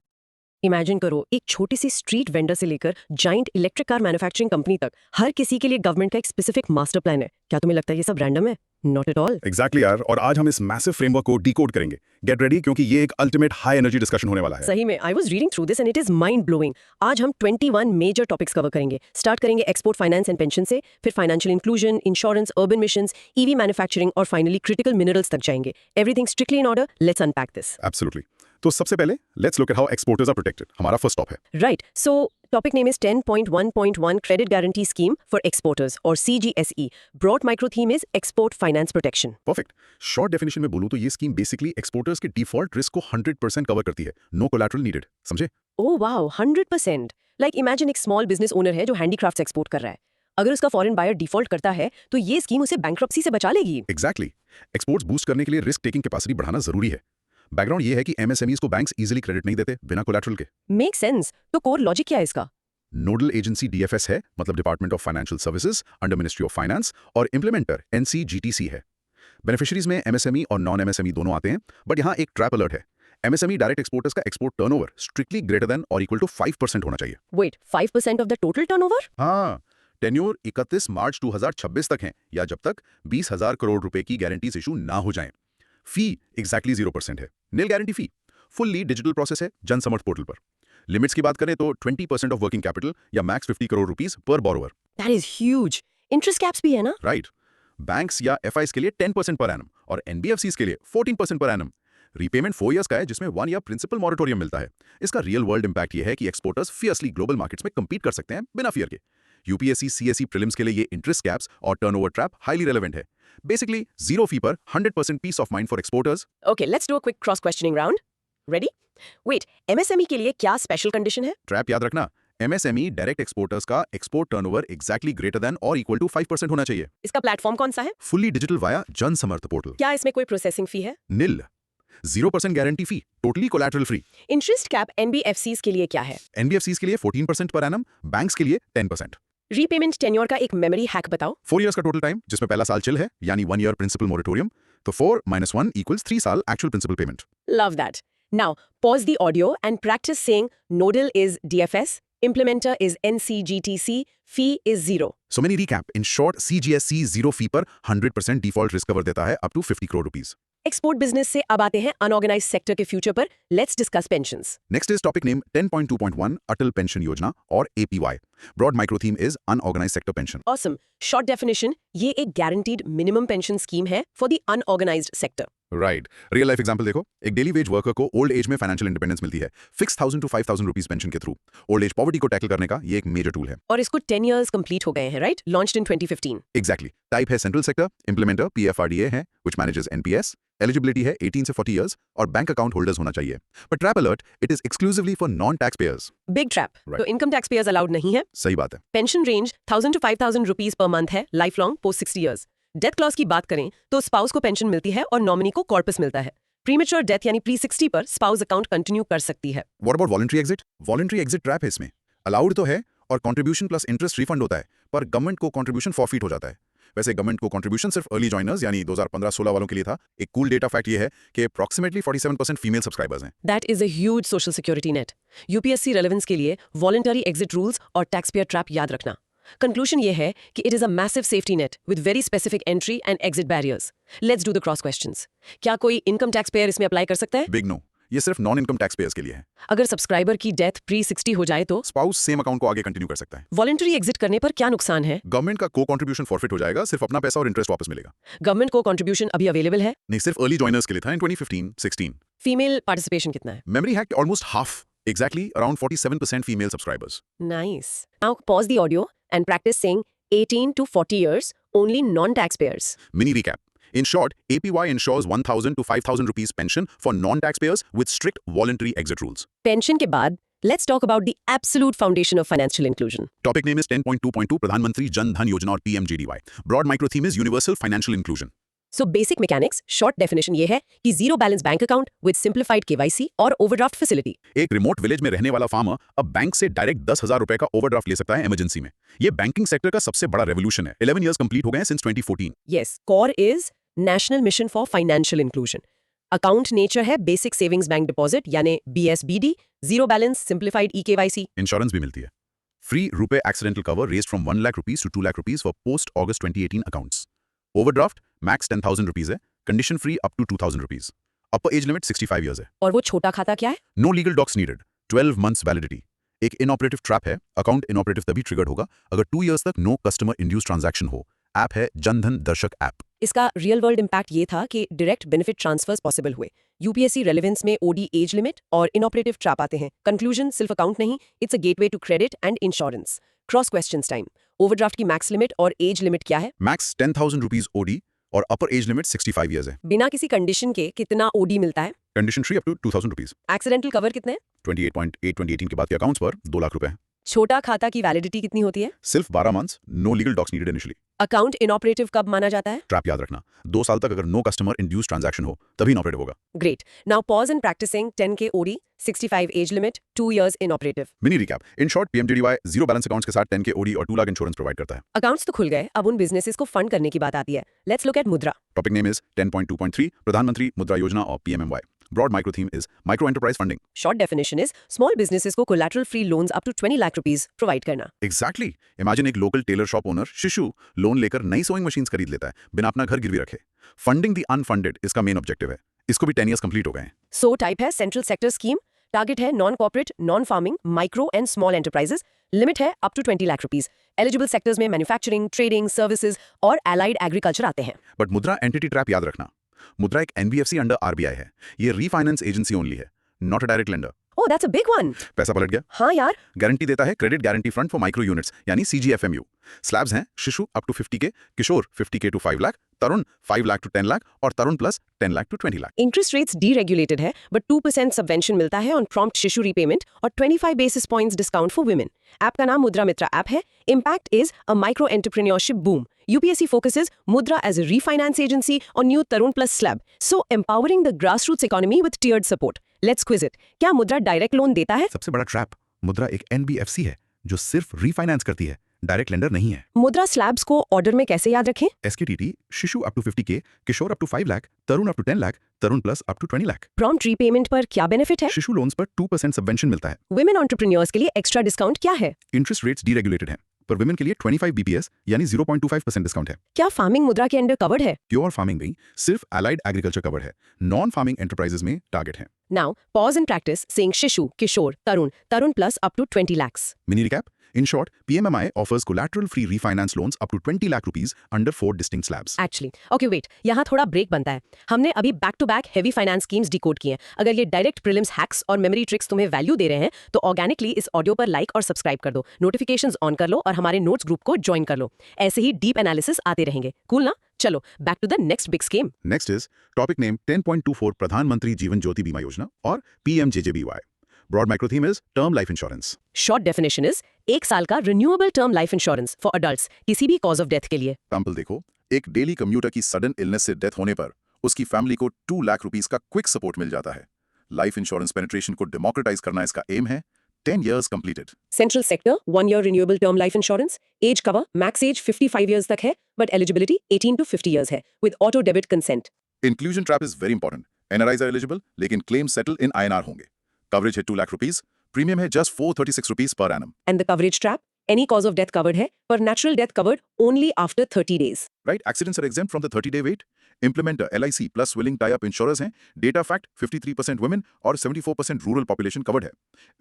Imagine करो एक छोटी सी स्ट्रीट वेंडर से लेकर giant electric car manufacturing company तक हर किसी के लिए गवर्नमेंट का एक स्पेसिफिक मास्टर प्लान है। क्या तुम्हें लगता है ये सब रैंडम है? Not at all. एग्जैक्टली यार, और आज हम इस मैसिव फ्रेमवर्क को डिकोड करेंगे। गेट रेडी, क्योंकि ये एक अल्टीमेट हाई एनर्जी डिस्कशन होने वाला है। सही में, I was reading through this and it is mind blowing. आज हम 21 मेजर टॉपिक्स कवर करेंगे। स्टार्ट करेंगे एक्सपोर्ट फाइनेंस एंड पेंशन से, फिर financial inclusion, insurance, urban missions, EV manufacturing और फाइनली क्रिटिकल मिनरल्स तक जाएंगे। Everything strictly in order. Let's unpack this. Absolutely. तो सबसे पहले let's look at how exporters are protected. हमारा फर्स्ट स्टॉप है। Right, so topic name is 10.1.1 credit guarantee scheme for exporters और CGSE। Broad micro theme is export finance protection. Perfect. Short definition में बोलूं तो ये स्कीम बेसिकली एक्सपोर्टर्स के default risk को 100% cover करती है। No collateral needed. समझे? Oh wow, 100%। लाइक इमेजिन एक स्मॉल बिजनेस ओनर है जो हैंडीक्राफ्ट्स एक्सपोर्ट कर रहा है। अगर उसका फॉरेन बायर डिफॉल्ट करता है तो ये स्कीम उसे बैंक्रप्सी से बचा लेगी। एग्जैक्टली। एक्सपोर्ट्स बूस्ट करने के लिए रिस्क टेकिंग कैपेसिटी बढ़ाना जरूरी है। बैकग्राउंड ये है कि MSMEs को बैंक्स इजीली क्रेडिट नहीं देते बिना कोलैटरल के। Make sense. तो कोर लॉजिक क्या है इसका? नोडल एजेंसी DFS है, मतलब department of financial services under ministry of finance, और इम्प्लीमेंटर NCGTC है। बेनिफिशरीज में MSME और नॉन MSME दोनों आते हैं, बट यहाँ एक ट्रैप अलर्ट है। MSME डायरेक्ट एक्सपोर्टर्स का export turnover strictly greater than और इक्वल टू 5% होना चाहिए। Wait, 5% of the total turnover? हाँ, टेन्योर 31 मार्च 2026 तक है, या जब तक 20,000 करोड़ रुपए की गारंटीज इशू ना हो जाएं। फी एग्जैक्टली 0% है। नील गारंटी फी। फुल्ली डिजिटल प्रोसेस है जन समर्थ पोर्टल पर। लिमिट्स की बात करें तो 20% ऑफ वर्किंग कैपिटल या मैक्स 50 करोड़ रुपीस पर borrower. That is huge. Interest caps भी है ना? राइट। बैंक्स या FIs के लिए 10% पर एनम और NBFCs के लिए 14% पर एनम। रीपेमेंट 4 इयर्स का है, जिसमें 1 ईयर प्रिंसिपल मॉरेटोरियम मिलता है। इसका रियल वर्ल्ड इंपैक्ट ये है कि एक्सपोर्टर्स फियर्सली ग्लोबल मार्केट्स में compete कर सकते हैं बिना फियर के। UPSC CSE प्रीलिम्स के लिए ये इंटरेस्ट कैप्स और टर्नओवर ट्रैप हाईली रेलेवेंट है। बेसिकली जीरो फी पर 100% peace of mind for exporters. Okay, let's do a quick cross questioning round. Ready? Wait, MSME के लिए क्या स्पेशल कंडीशन है? ट्रैप याद रखना, MSME डायरेक्ट एक्सपोर्टर्स का export turnover exactly greater than और इक्वल टू 5% होना चाहिए। इसका प्लेटफॉर्म कौन सा है? फुल्ली डिजिटल वाया जन समर्थ पोर्टल। क्या इसमें कोई प्रोसेसिंग फी है? Nil. 0% guarantee fee, totally collateral free. Interest cap NBFCs के लिए क्या है? NBFCs के लिए 14% पर एनम, बैंक्स के लिए 10%। रीपेमेंट टेन्योर का एक मेमोरी हैक बताओ। 4 इयर्स का टोटल टाइम, जिसमें पहला साल चिल है, यानी 1 ईयर प्रिंसिपल मोरेटोरियम। तो 4 - 1 = 3 साल actual principal payment. Love that. Now, pause the audio and practice saying nodal is DFS, implementer is NCGTC, fee is 0. So many recap. In short, CGSC 0 fee पर 100% default risk cover देता है up to 50 crore rupees. Export business से अब आते हैं unorganised sector के future पर। Let's discuss pensions. Next is topic name 10.2.1 Atal pension Yojana और APY। Broad micro theme is unorganised sector pension. Awesome. Short definition, ये एक गारंटीड मिनिमम पेंशन स्कीम है for the unorganised sector. Right. Real life example देखो, एक daily veg worker को old age में financial independence मिलती है 6,000 to 5,000 रुपीस पेंशन के थ्रू। ओल्ड एज पॉवर्टी को टैकल करने का ये एक मेजर टूल है। और इसको 10 इयर्स कंप्लीट हो गए हैं, right? Launched in 2015। Exactly. Type है सेंट्रल सेक्टर, इम्प्लीमेंटर PFRDA है व्हिच मैनेजेस NPS। एलिजिबिलिटी है 18 से 40 इयर्स और बैंक अकाउंट होल्डर्स होना चाहिए। But trap alert, it is exclusively for non tax payers. Big trap. Right. तो इनकम टैक्स पेयर्स अलाउड नहीं है। सही बात है। Pension range 1,000 to 5,000 rupees per month है, life long post 60 years. Death clause की बात करें तो स्पाउस को पेंशन मिलती है और नॉमिनी को कॉर्पस मिलता है। प्रीमेच्योर डेथ यानी pre-60 पर स्पाउस अकाउंट कंटिन्यू कर सकती है। What about voluntary exit? Voluntary exit trap है इसमें। अलाउड तो है और कंट्रीब्यूशन प्लस इंटरेस्ट रिफंड होता है, पर गवर्नमेंट को कंट्रीब्यूशन फॉरफिट हो जाता है। वैसे गवर्नमेंट को कंट्रीब्यूशन सिर्फ अर्ली जॉइनर्स यानी 2015-16 वालों के लिए था। एक कूल डेटा फैक्ट ये है कि अप्रॉक्सीमेटली 47% फीमेल सब्सक्राइबर्स हैं। That is a huge social security net. UPSC relevance के लिए voluntary exit rules और taxpayer trap याद रखना. Conclusion ये है कि it is a massive safety net with very specific entry and exit barriers. Let's do the cross questions. क्या कोई income taxpayer इसमें अप्लाई कर सकता है? बिग नो, ये सिर्फ नॉन इनकम टैक्स पेयर्स के लिए है। अगर सब्सक्राइबर की डेथ प्री 60 हो जाए तो स्पाउस सेम अकाउंट को आगे कंटिन्यू कर सकता है। वॉलंटरी एग्जिट करने पर क्या नुकसान है? गवर्नमेंट का को कंट्रीब्यूशन फॉरफिट हो जाएगा, सिर्फ अपना पैसा और इंटरेस्ट वापस मिलेगा। गवर्नमेंट को कंट्रीब्यूशन अभी अवेलेबल है? नहीं, सिर्फ अर्ली जॉइनर्स के लिए था इन 2015-16। फीमेल पार्टिसिपेशन कितना है? Memory hack almost half, exactly around 47% female subscribers. Nice. Now pause the audio and practice saying 18 to 40 years, only non-taxpayers. Mini recap. In short, APY ensures 1,000 to 5,000 rupees pension for non-taxpayers with strict voluntary exit rules. Pension के बाद, let's talk about the absolute foundation of financial inclusion. Topic name is 10.2.2 Pradhan Mantri Jan Dhan Yojana or PMJDY. Broad micro theme is universal financial inclusion. So basic mechanics, short definition ये है कि zero balance bank account with simplified KYC और overdraft facility. एक remote village में रहने वाला farmer अब bank से डायरेक्ट 10,000 रुपए का ओवरड्राफ्ट ले सकता है इमरजेंसी में। ये बैंकिंग सेक्टर का सबसे बड़ा रेवोल्यूशन है। 11 इयर्स कंप्लीट हो गए हैं since 2014। Yes, core is National Mission for Financial Inclusion. Account nature है basic savings bank deposit यानी BSBD, zero balance, simplified eKYC. Insurance भी मिलती है। Free RuPay accidental cover raised from 1 lakh rupees to 2 lakh rupees for post August 2018 accounts. Overdraft max 10,000 rupees है, condition free up to 2,000 rupees. Upper age limit 65 years है। और वो छोटा खाता क्या है? No legal docs needed, 12 months validity. एक इनऑपरेटिव ट्रैप है, अकाउंट इनऑपरेटिव तभी ट्रिगर्ड होगा अगर 2 इयर्स तक नो कस्टमर इंड्यूस ट्रांजैक्शन हो। ऐप है जनधन दर्शक ऐप। इसका रियल वर्ल्ड इम्पैक्ट ये था कि डायरेक्ट बेनिफिट ट्रांसफर्स पॉसिबल हुए। यूपीएससी रेलेवेंस में ओडी एज लिमिट और इनऑपरेटिव ट्रैप आते हैं। कंक्लूजन सिर्फ अकाउंट नहीं, it's a gateway to credit and insurance. Cross questions time. Overdraft की मैक्स लिमिट और एज लिमिट क्या है? मैक्स 10,000 रुपीज ओडी और अपर एज लिमिट 65 इयर्स है। बिना किसी कंडीशन के कितना ओडी मिलता है? Condition free up to 2,000 rupees. Accidental cover कितने? 28.8 2018 के बाद के अकाउंट्स पर 2 लाख रुपए। छोटा खाता की वैलिडिटी कितनी होती है? सिर्फ 12 months, no legal docs needed initially. Account inoperative कब माना जाता है? ट्रैप याद रखना, 2 साल तक अगर नो कस्टमर इंड्यूस ट्रांजैक्शन हो तभी इनऑपरेटिव होगा। Great. Now pause in practising 10K OD, 65 age limit, 2 years inoperative. Mini recap. In short, PMJDY zero balance accounts के साथ 10K ओडी और 2 लाख इंश्योरेंस प्रोवाइड करता है। अकाउंट्स तो खुल गए, अब उन बिजनेसेस को फंड करने की बात आती है। लेट्स लुक एट मुद्रा। टॉपिक नेम इज 10.2.3 प्रधानमंत्री मुद्रा योजना और PMMY. Broad micro theme is micro enterprise funding. Short definition is small businesses को collateral free loans up to 20 lakh rupees provide करना। Exactly. Imagine एक लोकल टेलर शॉप ओनर शिशु loan लेकर नई सोइंग मशीन्स खरीद लेता है बिना अपना घर गिरवी रखे। फंडिंग द अनफंडेड इसका मेन ऑब्जेक्टिव है। इसको भी 10 इयर्स कंप्लीट हो गए हैं। So टाइप है सेंट्रल सेक्टर स्कीम, टारगेट है non corporate, non farming, micro and small enterprises, limit है up to 20 lakh rupees. Eligible sectors में मैन्युफैक्चरिंग, ट्रेडिंग, सर्विसेज और एलाइड एग्रीकल्चर आते हैं। बट मुद्रा एंटिटी ट्रैप याद रखना, मुद्रा एक NBFC अंडर RBI है। ये रीफाइनेंस एजेंसी ओनली है, not a direct lender. Oh, that's a big one. पैसा पलट गया। हाँ यार, गारंटी देता है credit guarantee fund for micro units यानी CGFMU। स्लैब्स हैं Shishu up to 50K, Kishore 50K to 5 lakh, Tarun 5 lakh to 10 lakh और Tarun plus 10 lakh to 20 lakh. Interest rates deregulated है बट 2% सबवेंशन मिलता है ऑन प्रॉम्प्ट शिशु रीपेमेंट और 25 basis points discount for women. App का नाम मुद्रा मित्रा ऐप है। Impact is a micro entrepreneurship boom. UPSC focuses Mudra as a refinance agency on new Tarun Plus slab, so empowering the grassroots economy with tiered support. Let's quiz it. क्या मुद्रा direct loan देता है? सबसे बड़ा trap, मुद्रा एक NBFC है जो सिर्फ रीफाइनेंस करती है, डायरेक्ट लेंडर नहीं है। मुद्रा स्लैब्स को ऑर्डर में कैसे याद रखें? SKTT Shishu up to 50K, Kishore up to 5 lakh, Tarun up to 10 lakh, Tarun plus up to 20 lakh. Prompt repayment पर क्या बेनिफिट है? शिशु लोन्स पर 2% सबवेंशन मिलता है। वुमेन एंटरप्रेन्योर्स के लिए एक्स्ट्रा डिस्काउंट क्या है? इंटरेस्ट रेट्स डीरेगुलेटेड हैं, पर वुमेन के लिए 25 BPS यानी 0.25% डिस्काउंट है। क्या फार्मिंग मुद्रा के अंडर कवर्ड है? प्योर फार्मिंग में सिर्फ अलाइड एग्रीकल्चर कवर्ड है, नॉन फार्मिंग एंटरप्राइजेस में टारगेट है। Now, pause and practice saying Shishu, Kishore, Tarun plus up to 20 lakhs. Mini recap. In short, PMMI offers collateral-free refinance loans up to 20 lakh rupees under 4 distinct slabs. Actually, okay wait, यहाँ थोड़ा break बनता है। हमने अभी back to back heavy finance schemes decode किए हैं। अगर ये डायरेक्ट प्रीलिम्स हैक्स और मेमोरी ट्रिक्स तुम्हें वैल्यू दे रहे हैं तो ऑर्गेनिकली इस ऑडियो पर लाइक और सब्सक्राइब कर दो, नोटिफिकेशंस ऑन कर लो और हमारे नोट्स ग्रुप को ज्वाइन कर लो। ऐसे ही डीप एनालिसिस आते रहेंगे। कूल ना? चलो back to the next big scheme. Next is topic name 10.24 प्रधानमंत्री जीवन ज्योति बीमा योजना और PMJJBY. Broad micro theme is term life insurance. Short definition is 1 साल का renewable term life insurance for adults किसी भी कॉज ऑफ डेथ के लिए। एग्जाम्पल देखो, एक डेली कम्यूटर की सडन इलनेस से डेथ होने पर उसकी फैमिली को 2 लाख रुपीस का क्विक सपोर्ट मिल जाता है। लाइफ इंश्योरेंस पेनिट्रेशन को डेमोक्रेटाइज करना इसका एम है। 10 years completed. Central sector, 1 year renewable term life insurance. Age cover, max age 55 years तक है, but eligibility 18 to 50 years है, with auto debit consent. Inclusion trap is very important. NRIs are eligible, लेकिन claims settle in INR होंगे. Coverage है 2 lakh rupees. Premium है just 436 rupees per annum. And the coverage trap, any cause of death covered है, पर natural death covered only after 30 days. Right? Accidents are exempt from the 30-day wait. Implementer LIC plus willing tie-up insurers हैं. Data fact 53% women और 74% rural population covered है.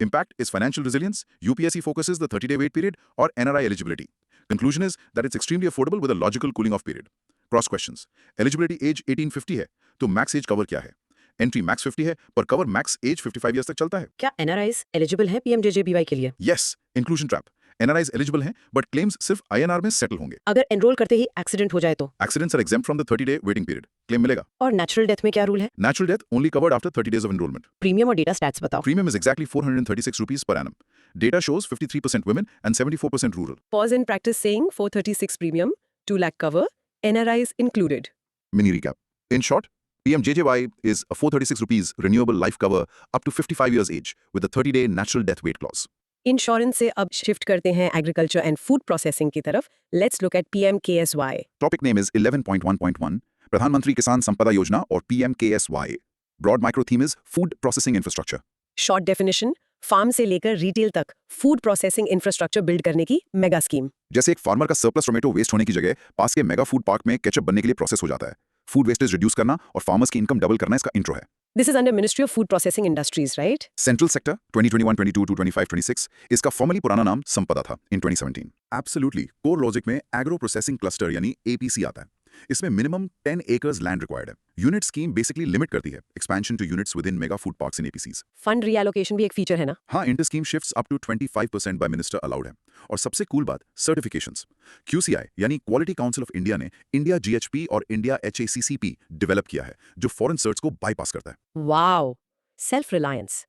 Impact is financial resilience. UPSC focuses the 30-day wait period और NRI eligibility. Conclusion is that it's extremely affordable with a logical cooling off period. Cross questions. Eligibility age 1850 है, तो max age cover क्या है? Entry max 50 है, पर cover max age 55 years तक चलता है. क्या NRIs eligible है PMJJBY के लिए? Yes, inclusion trap. NRIs eligible हैं, but claims सिर्फ INR में settle होंगे. अगर enroll करते ही accident हो जाए तो? Accidents are exempt from the 30-day waiting period. Claim मिलेगा. और natural death में क्या rule है? Natural death only covered after 30 days of enrollment. Premium और data stats बताओ. Premium is exactly 436 rupees per annum. Data shows 53% women and 74% rural. Pause in practice saying 436 premium, 2 lakh cover, NRIs included. Mini recap. In short, PMJJY is a 436 rupees renewable life cover up to 55 years age with a 30-day natural death wait clause. Insurance से अब shift करते हैं agriculture and food processing की तरफ. Let's look eight PMKSY. Topic name is 11.1.1 प्रधानमंत्री किसान संपदा योजना और PMKSY. Broad micro theme is food processing infrastructure. Short definition, farm से लेकर रिटेल तक फूड प्रोसेसिंग इंफ्रास्ट्रक्चर बिल्ड करने की मेगा स्कीम. जैसे एक फार्मर का सरप्लस टोमेटो वेस्ट होने की जगह पास के मेगा फूड पार्क में केचप बनने के लिए प्रोसेस हो जाता है. फूड वेस्टेज रिड्यूस करना और फार्मर्स की इनकम डबल करना इसका इंट्रो है. This is under ministry of food processing industries, right? Central sector 2021-22 to 25-26 इसका फॉर्मली पुराना नाम संपदा था इन 2017. एब्सोल्युटली कोर लॉजिक में एग्रो प्रोसेसिंग क्लस्टर यानी APC आता है. इसमें मिनिमम 10 acres लैंड रिक्वायर्ड है. यूनिट स्कीम बेसिकली लिमिट करती है expansion two units with in mega food parks in APCs. Fund reallocation भी एक फीचर है ना? हाँ, inter scheme shifts up to 25% by minister allowed है. और सबसे कूल बात, सर्टिफिकेशंस. QCI यानी क्वालिटी काउंसिल ऑफ इंडिया ने इंडिया GHP और इंडिया HACCP डेवलप किया है जो फॉरेन सर्च को बाईपास करता है. Wow! Self-reliance.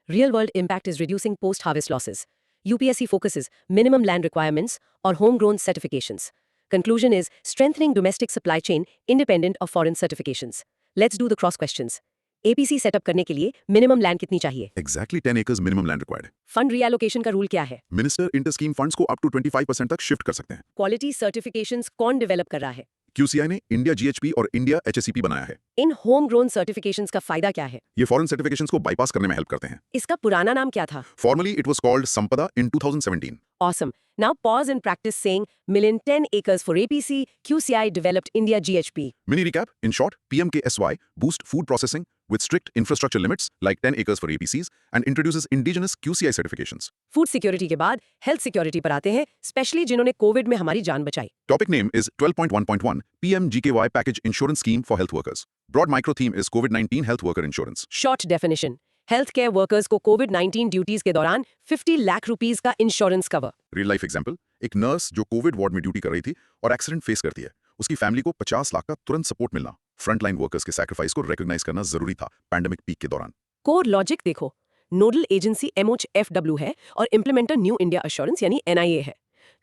Real-world impact is reducing post-harvest losses. UPSC focuses minimum land requirements or homegrown certifications. Conclusion is strengthening domestic supply chain independent of foreign certifications. Let's do the cross questions. APC setup करने के लिए minimum land कितनी चाहिए? Exactly 10 acres minimum land required है. Fund reallocation का rule क्या है? Minister inter scheme funds को अप टू 25% तक शिफ्ट कर सकते हैं. क्वालिटी सर्टिफिकेशंस कौन डेवलप कर रहा है? QCI ने इंडिया GHP और इंडिया HACCP बनाया है. इन होम ग्रोन सर्टिफिकेशंस का फायदा क्या है? ये फॉरेन सर्टिफिकेशंस को बाईपास करने में हेल्प करते हैं. इसका पुराना नाम क्या था? Formally it was called Sampada in 2017. Awesome. Now pause and practice saying million 10 acres for APC, QCI developed India GHP. Mini recap, in short, PMKSY boost food processing with strict infrastructure limits like 10 acres for APCs and introduces indigenous QCI certifications. Food security के बाद health security पर आते हैं, specially जिन्होंने Covid में हमारी जान बचाई. Topic name is 12.1.1 PMGKY Package Insurance Scheme for Health Workers. Broad micro theme is COVID-19 Health Worker Insurance. Short definition, health care workers को कोविड-19 ड्यूटीज के दौरान 50 लाख रुपीस का insurance cover. Real life example, एक nurse जो Covid ward में duty कर रही थी और एक्सीडेंट फेस करती है, उसकी फैमिली को 50 लाख का तुरंत सपोर्ट मिलना. फ्रंटलाइन वर्कर्स के सैक्रिफाइस को रिकॉग्नाइज करना जरूरी था पैंडेमिक पीक के दौरान. कोर लॉजिक देखो, नोडल एजेंसी MOHFW है और इम्प्लीमेंटर न्यू इंडिया एश्योरेंस यानी NIA है.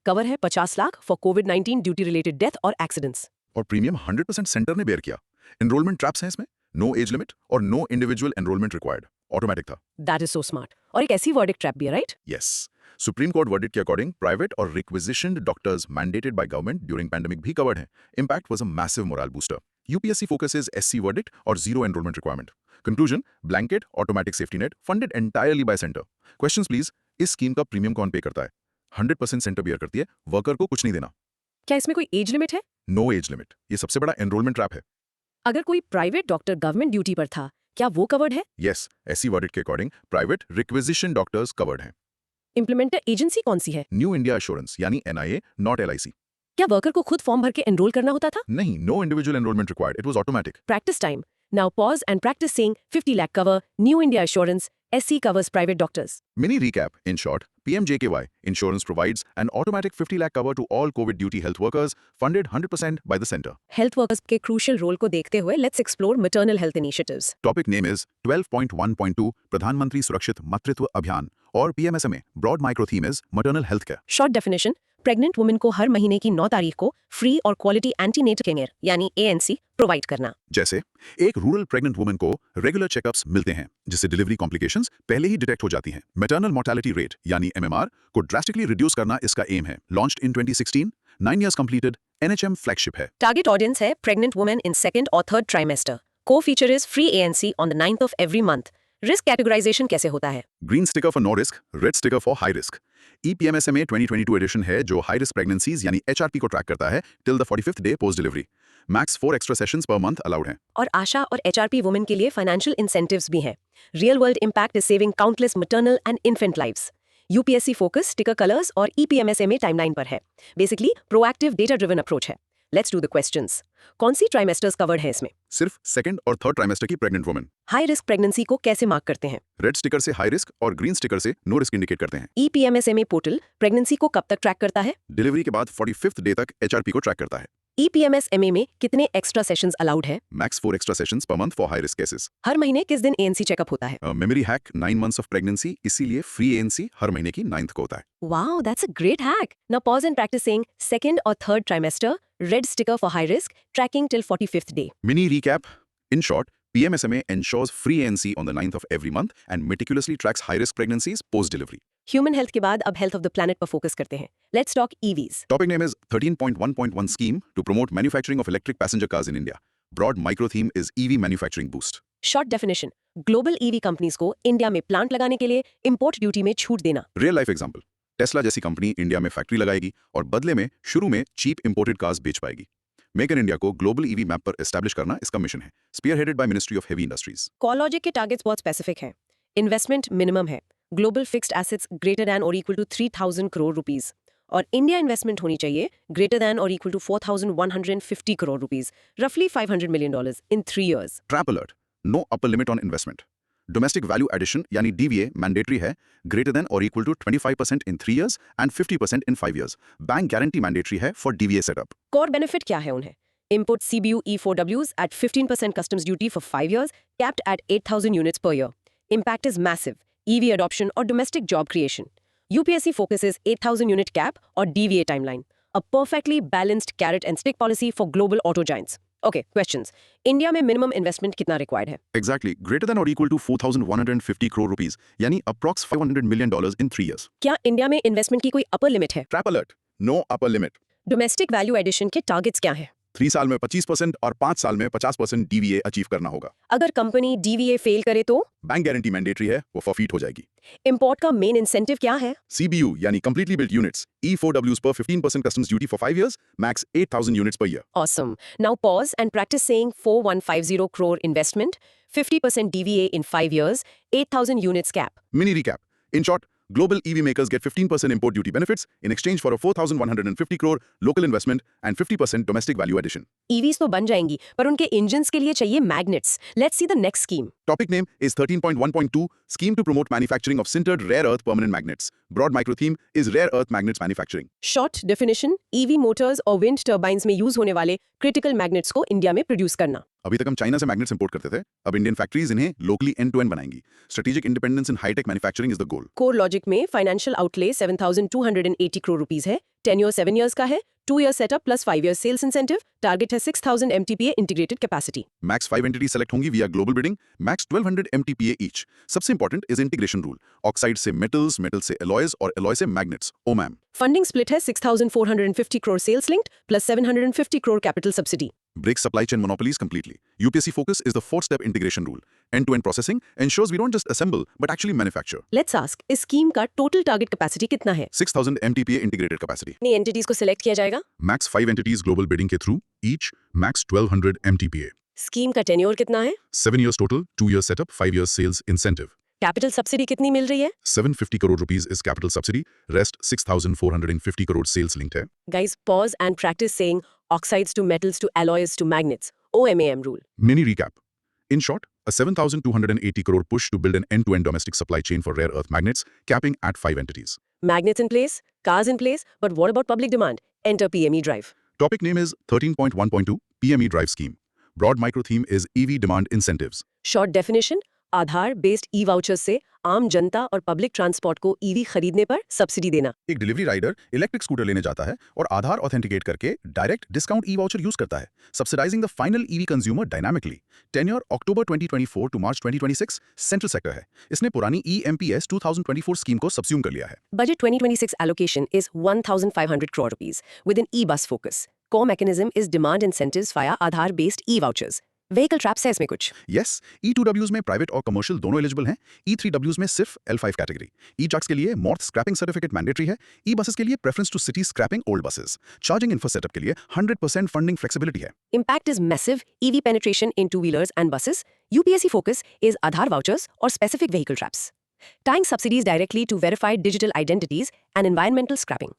कवर है 50 लाख फॉर कोविड-19 ड्यूटी रिलेटेड डेथ और एक्सीडेंट्स. और प्रीमियम 100% सेंटर ने बेयर किया. एनरोलमेंट ट्रैप्स हैं इसमें, नो एज लिमिट और no individual enrolment required. Automatic था. That is so smart. और एक ऐसी वर्डिक्ट ट्रैप भी है, right? Yes. Supreme court verdict के अकॉर्डिंग प्राइवेट और requisitioned doctors mandated by government during pandemic भी कवर्ड हैं. Impact was a massive morale booster. UPSC focuses SC verdict और zero enrollment requirement. Conclusion, blanket automatic safety net funded entirely by center. Questions please. इस scheme का premium कौन पे करता है? 100% centre beer करती है, वर्कर को कुछ नहीं देना. क्या इसमें कोई एज लिमिट है? No age limit. ये सबसे बड़ा एनरोलमेंट ट्रैप है. अगर कोई प्राइवेट डॉक्टर गवर्नमेंट ड्यूटी पर था, क्या वो कवर्ड है? यस, SC वर्डिक्ट के according private requisition doctors covered हैं. इम्प्लीमेंटर एजेंसी कौन सी है? न्यू इंडिया एश्योरेंस यानी NIA, नॉट LIC. क्या वर्कर को खुद फॉर्म भर के एनरोल करना होता था? नहीं, no individual enrolment required. It was automatic. Practice time. Now pause and practice saying 50 lakh cover, New India Assurance, SC covers private doctors. Mini recap, in short, PMJKY insurance provides an automatic 50 lakh cover to all COVID duty health workers funded 100% by the center. Health workers के crucial role को देखते हुए let's explore maternal health initiatives. Topic name is 12.1.2 प्रधानमंत्री सुरक्षित मातृत्व अभियान और PMSMA broad micro theme is maternal health care. Short definition, pregnant women को हर महीने की 9 तारीख को फ्री और क्वालिटी एंटीनेटल केयर यानी ANC प्रोवाइड करना। जैसे एक रूरल प्रेग्नेंट वुमन को रेगुलर चेकअप्स मिलते हैं जिससे डिलीवरी कॉम्प्लिकेशंस पहले ही डिटेक्ट हो जाती हैं। मैटरनल मोर्टेलिटी रेट यानी MMR को ड्रास्टिकली रिड्यूस करना इसका एम है। Launched in 2016, 9 years completed, NHM flagship है। टारगेट ऑडियंस है प्रेग्नेंट वुमेन इन सेकंड और third trimester. Key feature is free ANC on the 9th of every month। Risk categorisation कैसे होता है? Green sticker for no risk, red sticker for high risk. EPMSMA 2022 edition है जो high risk pregnancies यानी HRP को track करता है till the 45th day post delivery. Max 4 extra sessions per month allowed हैं। और आशा और HRP वुमेन के लिए फाइनेंशियल इंसेंटिव्स भी हैं। Real world impact is saving countless maternal and infant lives. UPSC focus sticker colours और EPMSMA टाइमलाइन पर है। Basically proactive data driven approach है। Let's do the questions. कौन सी ट्राइमेस्टर्स कवर्ड है इसमें? सिर्फ सेकंड और थर्ड ट्राइमेस्टर की pregnant woman. High risk pregnancy को कैसे मार्क करते हैं? रेड स्टिकर से हाई रिस्क और ग्रीन स्टिकर से नो रिस्क इंडिकेट करते हैं। EPMSMA पोर्टल प्रेगनेंसी को कब तक ट्रैक करता है? डिलीवरी के बाद 45th डे तक HRP को ट्रैक करता है। EPMSMA में कितने एक्स्ट्रा सेशंस अलाउड है? Max 4 extra sessions per month for high risk cases. हर महीने किस दिन ANC चेकअप होता है? Memory hack 9 months of pregnancy, इसीलिए फ्री ANC हर महीने की 9th को होता है। Wow, that's a great hack. Now pause and practice saying second or third trimester, red sticker for high risk, tracking till 45th day. Mini recap. In short, PMSMA ensures free ANC on the 9th of every month and meticulously tracks high-risk pregnancies post-delivery. Human health के बाद अब health of the planet पर focus करते हैं. Let's talk EVs. Topic name is 13.1.1 scheme to promote manufacturing of electric passenger cars in India. Broad micro theme is EV manufacturing boost. Short definition. Global EV companies को India में plant लगाने के लिए import duty में छूट देना. Real life example. Tesla जैसी company India में फैक्ट्री लगाएगी और बदले में शुरू में चीप इंपोर्टेड कार्स बेच पाएगी। मेक इन इंडिया को ग्लोबल ईवी मैप पर एस्टैब्लिश करना इसका मिशन है, spearheaded by ministry of heavy industries. CallLogic के टारगेट्स बहुत स्पेसिफिक हैं। इन्वेस्टमेंट मिनिमम है, global fixed assets greater than और इक्वल टू 3,000 करोड़ रुपीस, और इंडिया इन्वेस्टमेंट होनी चाहिए ग्रेटर दैन और इक्वल टू 4,150 करोड़ रुपीस, रफली $500 million in 3 years। Trap alert, no upper limit on investment. Domestic value addition यानी DVA mandatory है, greater than और equal to 25% in 3 years and 50% in 5 years। Bank guarantee mandatory है for DVA setup. Core benefit क्या है उन्हें? Import CBU E4Ws at 15% customs duty for 5 years, capped at 8,000 units per year. Impact is massive. EV adoption or domestic job creation. UPSC focuses 8,000 unit cap or DVA timeline. A perfectly balanced carrot and stick policy for global auto giants. Okay, questions. India में minimum investment कितना required है? Exactly, greater than or equal to 4,150 crore rupees, यानी approx $500 million in 3 years। क्या India में investment की कोई upper limit है? Trap alert, no upper limit. Domestic value addition के टारगेट्स क्या हैं? 3 साल में 25% और 5 साल में 50% DVA अचीव करना होगा। अगर कंपनी DVA फेल करे तो? बैंक गारंटी मैंडेटरी है, वो फॉरफीट हो जाएगी। इंपोर्ट का मेन इंसेंटिव क्या है? CBU यानी completely built units, E4Ws per 15% customs duty for 5 years, max 8,000 units per year। Awesome. Now pause and practice saying 4,150 crore investment, 50% DVA in 5 years, 8,000 units cap. Mini recap. In short, global EV makers get 15% import duty benefits in exchange for a 4,150 crore local investment and 50% domestic value addition। EVs तो बन जाएंगी, पर उनके engines के लिए चाहिए magnets. Let's see the next scheme. Topic name is 13.1.2 scheme to promote manufacturing of sintered rare earth permanent magnets। Broad micro theme is rare earth magnets manufacturing। Short definition, EV motors और wind turbines में use होने वाले critical magnets को India में produce करना। अभी तक हम चाइना से मैग्नेट्स इंपोर्ट करते थे, अब इंडियन फैक्ट्रीज इन्हें लोकली एंड टू एंड बनाएंगी। Strategic independence in high tech manufacturing is the goal. CoreLogic में फाइनेंशियल आउटले 7,280 करोड़ रुपीस है, टेन्योर 7 years का है, 2 year setup plus 5 years sales incentive, target है 6,000 MTPA integrated capacity. Max 5 entities select होंगी via global bidding, max 1,200 MTPA each. सबसे important is integration rule, oxide से metals, metal से alloys और alloy से मैग्नेट्स। ओमैम फंडिंग स्प्लिट है 6,450 crore sales linked plus 750 crore capital subsidy. breaks supply chain monopolies completely। UPSC focus is the 4-step integration rule। End-to-end processing ensures we don't just assemble but actually manufacture। Let's ask, इस scheme का total target capacity कितना है? 6,000 MTPA integrated capacity। कितनी entities को select किया जाएगा? Max 5 entities global bidding के through, each max 1,200 MTPA। Scheme का टेन्योर कितना है? 7 years total, 2 years setup, 5 years sales incentive। Capital subsidy कितनी मिल रही है? 750 crore rupees is capital subsidy, rest 6,450 crore sales linked है। Guys, pause and practice saying oxides to metals to alloys to magnets. OMAM rule. Mini recap. In short, a 7,280 crore push to build an end-to-end domestic supply chain for rare earth magnets, capping at 5 entities। Magnets in place, cars in place, but what about public demand? Enter PME drive. Topic name is 13.1.2 PME drive scheme। Broad micro theme is EV demand incentives। Short definition, Aadhaar based E vouchers से आम जनता और public transport को EV खरीदने पर subsidy देना। एक delivery rider electric scooter लेने जाता है और आधार ऑथेंटिकेट करके direct discount e voucher use करता है, subsidising the final EV consumer dynamically. Tenure October 2024 to March 2026, central sector है। इसने पुरानी EMPS 2024 स्कीम को सब्स्यूम कर लिया है। Budget 2026 allocation is 1,500 crore rupees with an e-bus focus. Core mechanism is demand incentives via Aadhaar-based e-vouchers. Vehicle traps है इसमें कुछ। यस, E2Ws में प्राइवेट और कमर्शियल दोनों एलिजिबल हैं। E3Ws में सिर्फ L5 कैटेगरी। E-ट्रक्स के लिए मॉर्थ स्क्रैपिंग सर्टिफिकेट मैंडेटरी है। E-बसेस के लिए preference to city scrapping old buses. Charging infra setup के लिए 100% फंडिंग फ्लेक्सिबिलिटी है। Impact is massive. EV penetration in two-wheelers and buses. UPSC focus is Aadhaar vouchers or specific vehicle traps. Tying subsidies directly to verified digital identities and environmental scrapping.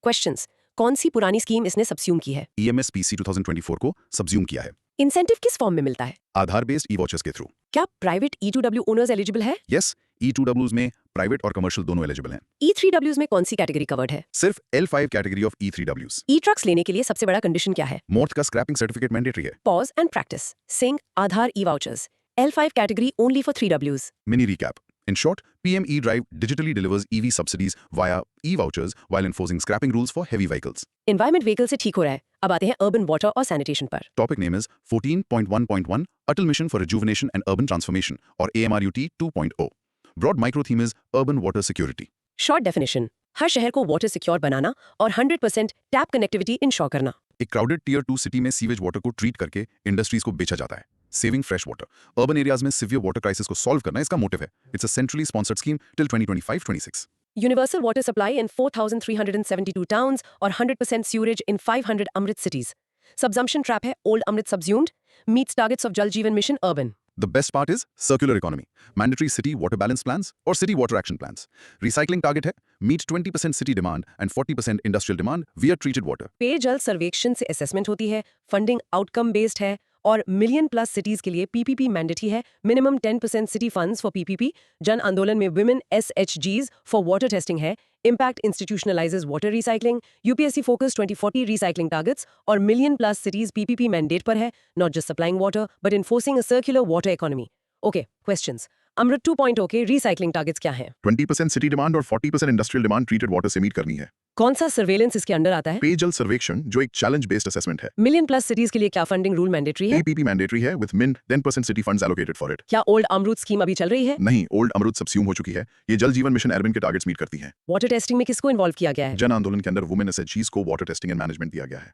Questions. कौन सी पुरानी scheme इसने subsume की है? EMS-PC 2024 को subsume किया है। Incentive किस form में मिलता है? आधार बेस्ड ई-वाचर्स के थ्रू। क्या प्राइवेट E2W ओनर्स एलिजिबल है? यस, E2Ws में प्राइवेट और कमर्शियल दोनों एलिजिबल हैं। E3Ws में कौन सी कैटेगरी कवर्ड है? सिर्फ L5 कैटेगरी ऑफ E3Ws। E-ट्रक्स लेने के लिए सबसे बड़ा कंडीशन क्या है? मॉर्थ का स्क्रैपिंग सर्टिफिकेट मैंडेटरी है। Pause and practice. Sing Aadhaar e-vouchers. L5 category only for 3Ws. Mini recap. In short, PM eDrive digitally delivers EV subsidies via e-vouchers while enforcing scrapping rules for heavy vehicles. Environment vehicle से ठीक हो रहा है। अब आते हैं urban water और sanitation पर। Topic name is 14.1.1 Atal Mission for Rejuvenation and Urban Transformation or AMRUT 2.0. Broad micro theme is Urban Water Security. Short definition. हर शहर को वाटर सिक्योर बनाना और 100% टैप कनेक्टिविटी इंश्योर करना। एक क्राउडेड टीयर 2 सिटी में sewage water को treat करके industries को बेचा जाता है। Saving fresh water. Urban areas में सिवियर वाटर क्राइसिस को सॉल्व करना इसका मोटिव है। It's a centrally sponsored scheme till 2025-26। Universal water supply in 4,372 towns और 100% sewerage in 500 Amrit cities. Subsumption trap है old Amrit subsumed. Meets targets of Jal Jeevan Mission urban. The best part is circular economy, mandatory city water balance plans or city water action plans. Recycling target है meet 20% city demand and 40% industrial demand via treated water. पेयजल सर्वेक्षण से assessment होती है, funding outcome based है और million plus cities के लिए PPP मैंडेटरी है, minimum 10% city funds for PPP, जन आंदोलन में women SHGs for water testing है, impact institutionalises water recycling, UPSC focus 2040 recycling targets और million plus cities PPP mandate पर है, not just supplying water but enforcing a circular water economy. Okay, questions. Amrut 2.0 के recycling targets क्या हैं? 20% city demand और 40% industrial demand treated water से meet करनी है। कौन सा सर्वेलेंस इसके अंडर आता है? पेयजल सर्वेक्षण जो एक चैलेंज बेस्ड असेसमेंट है। मिलियन प्लस सिटीज के लिए क्या फंडिंग रूल मैंडेटरी है? APP मैंडेटरी है विद मिन 10% city funds allocated for it. क्या ओल्ड अमरूद स्कीम अभी चल रही है? नहीं, ओल्ड अमृत सबस्यूम हो चुकी है। ये जल जीवन मिशन अर्बन के टारगेट्स मीट करती है। वाटर टेस्टिंग में किसको इन्वॉल्व किया गया है? जन आंदोलन के अंदर वुमेन SHGs को वाटर टेस्टिंग एंड मैनेजमेंट दिया गया है।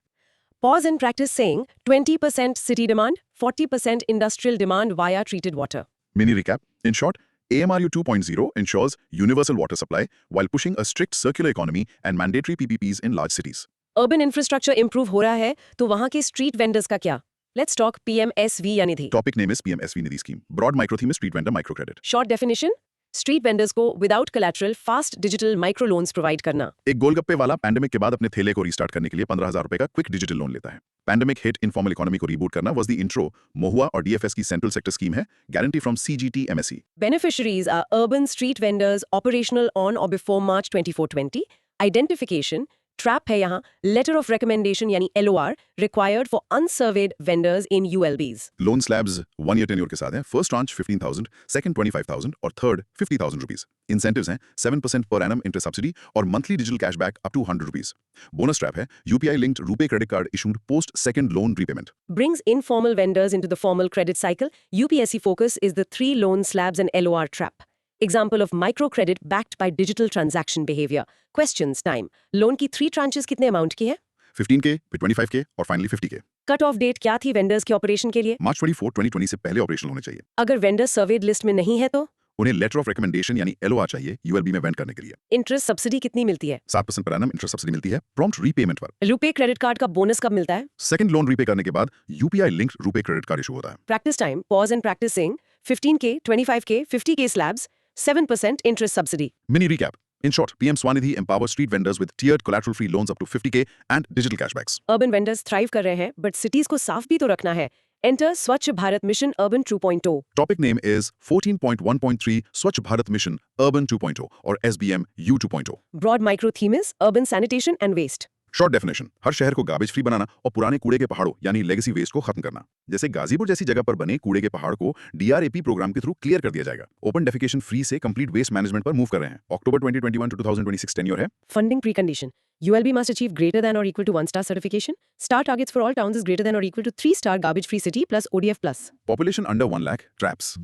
Pause and practice saying 20% city demand, 40% industrial demand via treated water. Mini recap. In short, AMRU 2.0 ensures universal water supply while pushing a strict circular economy and mandatory PPPs in large cities. Urban infrastructure improve हो रहा है तो वहाँ के street vendors का क्या? Let's talk PMSV या निधि. Topic name is PMSV Nidhi scheme. Broad micro theme is street vendor microcredit. Short definition: street vendors को without collateral fast digital micro loans provide करना. एक गोलगप्पे वाला पैंडेमिक के बाद अपने ठेले को रीस्टार्ट करने के लिए 15,000 रुपए का क्विक डिजिटल लोन लेता है। पैंडेमिक हिट इनफॉर्मल इकोनॉमी को रीबूट करना वाज द इंट्रो। महुआ और DFS की सेंट्रल सेक्टर स्कीम है, guarantee from CGT MSE। Beneficiaries are urban street vendors operational on or before March 2420. Identification trap है यहाँ letter of recommendation यानी LOR required for unserved vendors in ULBs। Loan slabs 1 year tenure के साथ हैं। First tranche 15,000, second 25,000 और third 50,000 rupees. Incentives हैं 7% per annum inter subsidy और monthly digital cashback up to 100 rupees. Bonus trap है UPI linked RuPay credit card issued post second loan repayment. Brings informal vendors into the formal credit cycle. UPSC focus is the 3 loan slabs and LOR trap. Example of microcredit backed by digital transaction behavior. Questions time. Loan की 3 tranches कितने amount की है? 15K, फिर 25K और finally 50K। Cut off date क्या थी vendors के operation के लिए? मार्च 24, 2020 से पहले ऑपरेशनल होने चाहिए। अगर वेंडर सर्वेड लिस्ट में नहीं है तो उन्हें लेटर ऑफ रिकमेंडेशन यानी LOR चाहिए ULB में वेंड करने के लिए। इंटरेस्ट सब्सिडी कितनी मिलती है? 7% पर एनम इंटरेस्ट सब्सिडी मिलती है प्रॉम्प्ट रीपेमेंट पर। रुपे क्रेडिट कार्ड का बोनस कब मिलता है? सेकंड लोन रीपे करने के बाद UPI linked RuPay credit card issue होता है। Practice time pause and practicing 15K, 25K, 50K slabs, 7% interest subsidy. Mini recap. In short, PM Swanidhi empowers street vendors with tiered collateral-free loans up to 50K and digital cashbacks. Urban vendors thrive कर रहे हैं, but cities को साफ भी तो रखना है. Enter Swachh Bharat Mission Urban 2.0. Topic name is 14.1.3 Swachh Bharat Mission Urban 2.0 or SBM U 2.0. Broad micro theme is urban sanitation and waste. Short definition, हर शहर को गार्बेज फ्री बनाना और पुराने कूड़े के पहाड़ों यानी लेगेसी वेस्ट को खत्म करना। जैसे गाजीपुर जैसी जगह पर बने कूड़े के पहाड़ को DRAP प्रोग्राम के थ्रू क्लियर कर दिया जाएगा। ओपन डेफिकेशन फ्री से कंप्लीट वेस्ट मैनेजमेंट पर मूव कर रहे हैं। अक्टूबर 2021 to 2026 टेन्योर है। Funding precondition. ULB must achieve greater than or equal to 1-star certification. Star targets for all towns is greater than or equal to 3-star garbage-free city plus ODF+. Population under 1 lakh, traps.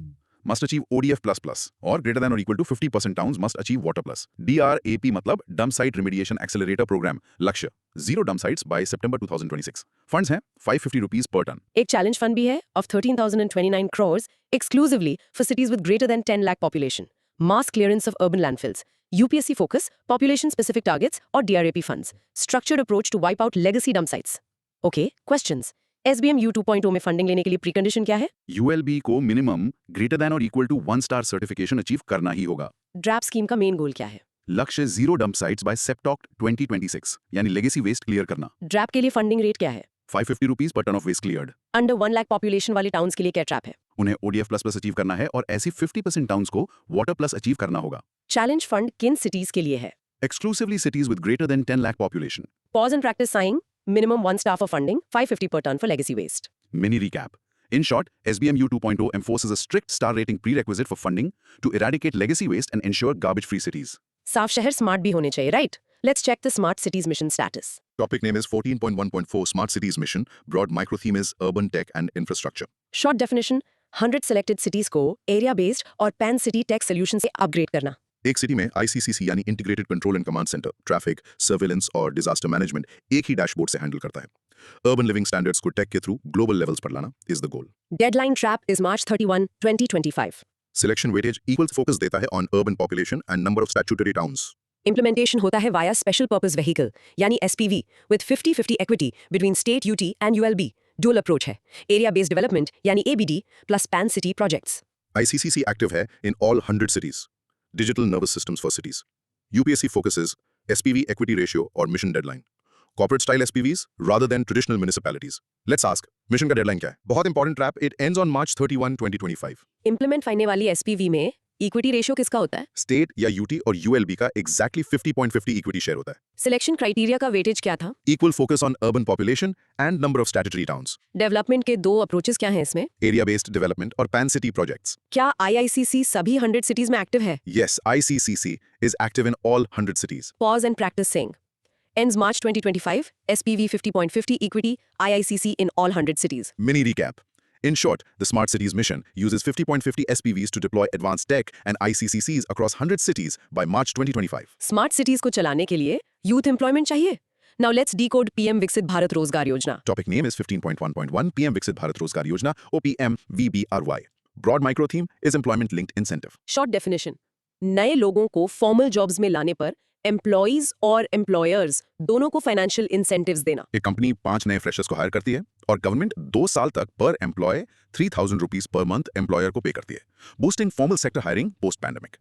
Must achieve ODF++ or greater than or equal to 50% towns must achieve water plus. DRAP मतलब Dump Site Remediation Accelerator Program, लक्ष्य 0 dump sites by September 2026. Funds हैं 550 rupees per ton. एक challenge fund भी है of 13,029 crores exclusively for cities with greater than 10 lakh population. Mass clearance of urban landfills. UPSC focus, population specific targets और DRAP funds. Structured approach to wipe out legacy dump sites. Okay, questions. SBM U 2.0 में funding लेने के लिए precondition क्या है? ULB को minimum greater than और equal to 1 star certification achieve करना ही होगा। ड्रैप स्कीम का मेन गोल क्या है? लक्ष्य 0 डंप साइट्स बाय सेप्टॉक 2026 यानी लेगेसी वेस्ट क्लियर करना। ड्रैप के लिए फंडिंग रेट क्या है? 550 rupees per ton of waste cleared. Under 1 lakh population वाले टाउन्स के लिए क्या ट्रैप है? उन्हें ODF++ अचीव करना है और ऐसी 50% टाउन्स को वाटर प्लस अचीव करना होगा। चैलेंज फंड किन सिटीज के लिए है? Exclusively cities with greater than 10 lakh population. Pause and practice sighing. Minimum 1 star for funding. 550 per ton for legacy waste. Mini recap. In short, SBM U 2.0 enforces a strict star rating prerequisite for funding to eradicate legacy waste and ensure garbage-free cities. साफ शहर smart भी होने चाहिए, right? Let's check the smart cities mission status. Topic name is 14.1.4 Smart Cities Mission. Broad micro theme is Urban Tech and Infrastructure. Short definition: 100 selected cities को area based और pan city tech solution से upgrade करना. एक city में ICCC यानी integrated control and command centre traffic, surveillance और disaster management एक ही dashboard से हैंडल करता है। अर्बन लिविंग स्टैंडर्ड्स को टेक के थ्रू ग्लोबल लेवल्स पर लाना is the goal. Deadline trap is March 31, 2025. Selection weightage equal focus देता है on urban population and number of statutory towns. Implementation होता है via special purpose vehicle यानी SPV with 50-50 equity between state UT and ULB. Dual approach है area based development यानी ABD plus pan city projects. ICCC active है in all 100 cities. Digital nervous systems for cities. UPSC focuses SPV equity ratio और mission deadline. Corporate style SPVs rather than traditional municipalities. Let's ask, mission का deadline क्या है? बहुत important trap, it ends on March 31, 2025. Implement होने वाली SPV में equity ratio किसका होता है? स्टेट या यूटी और यूएलबी का एग्जैक्टली 50.50 इक्विटी शेयर होता है। सिलेक्शन क्राइटेरिया का वेटेज क्या था? Equal focus on urban population and number of statutory towns. Development के 2 अप्रोचेस क्या हैं इसमें? एरिया बेस्ड डेवलपमेंट और पैन सिटी प्रोजेक्ट्स। क्या IICC सभी 100 सिटीज में एक्टिव है? Yes, ICCC is active in all 100 cities. Pause and practice saying. Ends March 2025. SPV 50.50 equity. IICC in all 100 cities. Mini recap. In short, the Smart Cities mission uses 50.50 SPVs to deploy advanced tech and ICCCs across 100 cities by March 2025. Smart cities को चलाने के लिए youth employment चाहिए। Now let's decode PM विकसित भारत रोजगार योजना। Topic name is 15.1.1 PM Viksit Bharat Rozgar Yojana OPM VBRY. Broad micro theme is employment linked incentive. Short definition: नए लोगों को फॉर्मल जॉब्स में लाने पर एम्प्लॉइज और एम्प्लॉयर्स दोनों को फाइनेंशियल इंसेंटिव्स देना। एक कंपनी 5 नए फ्रेशर्स को हायर करती है और गवर्नमेंट 2 साल तक per employee 3000 rupees per month employer को पे करती है, boosting formal sector hiring post pandemic.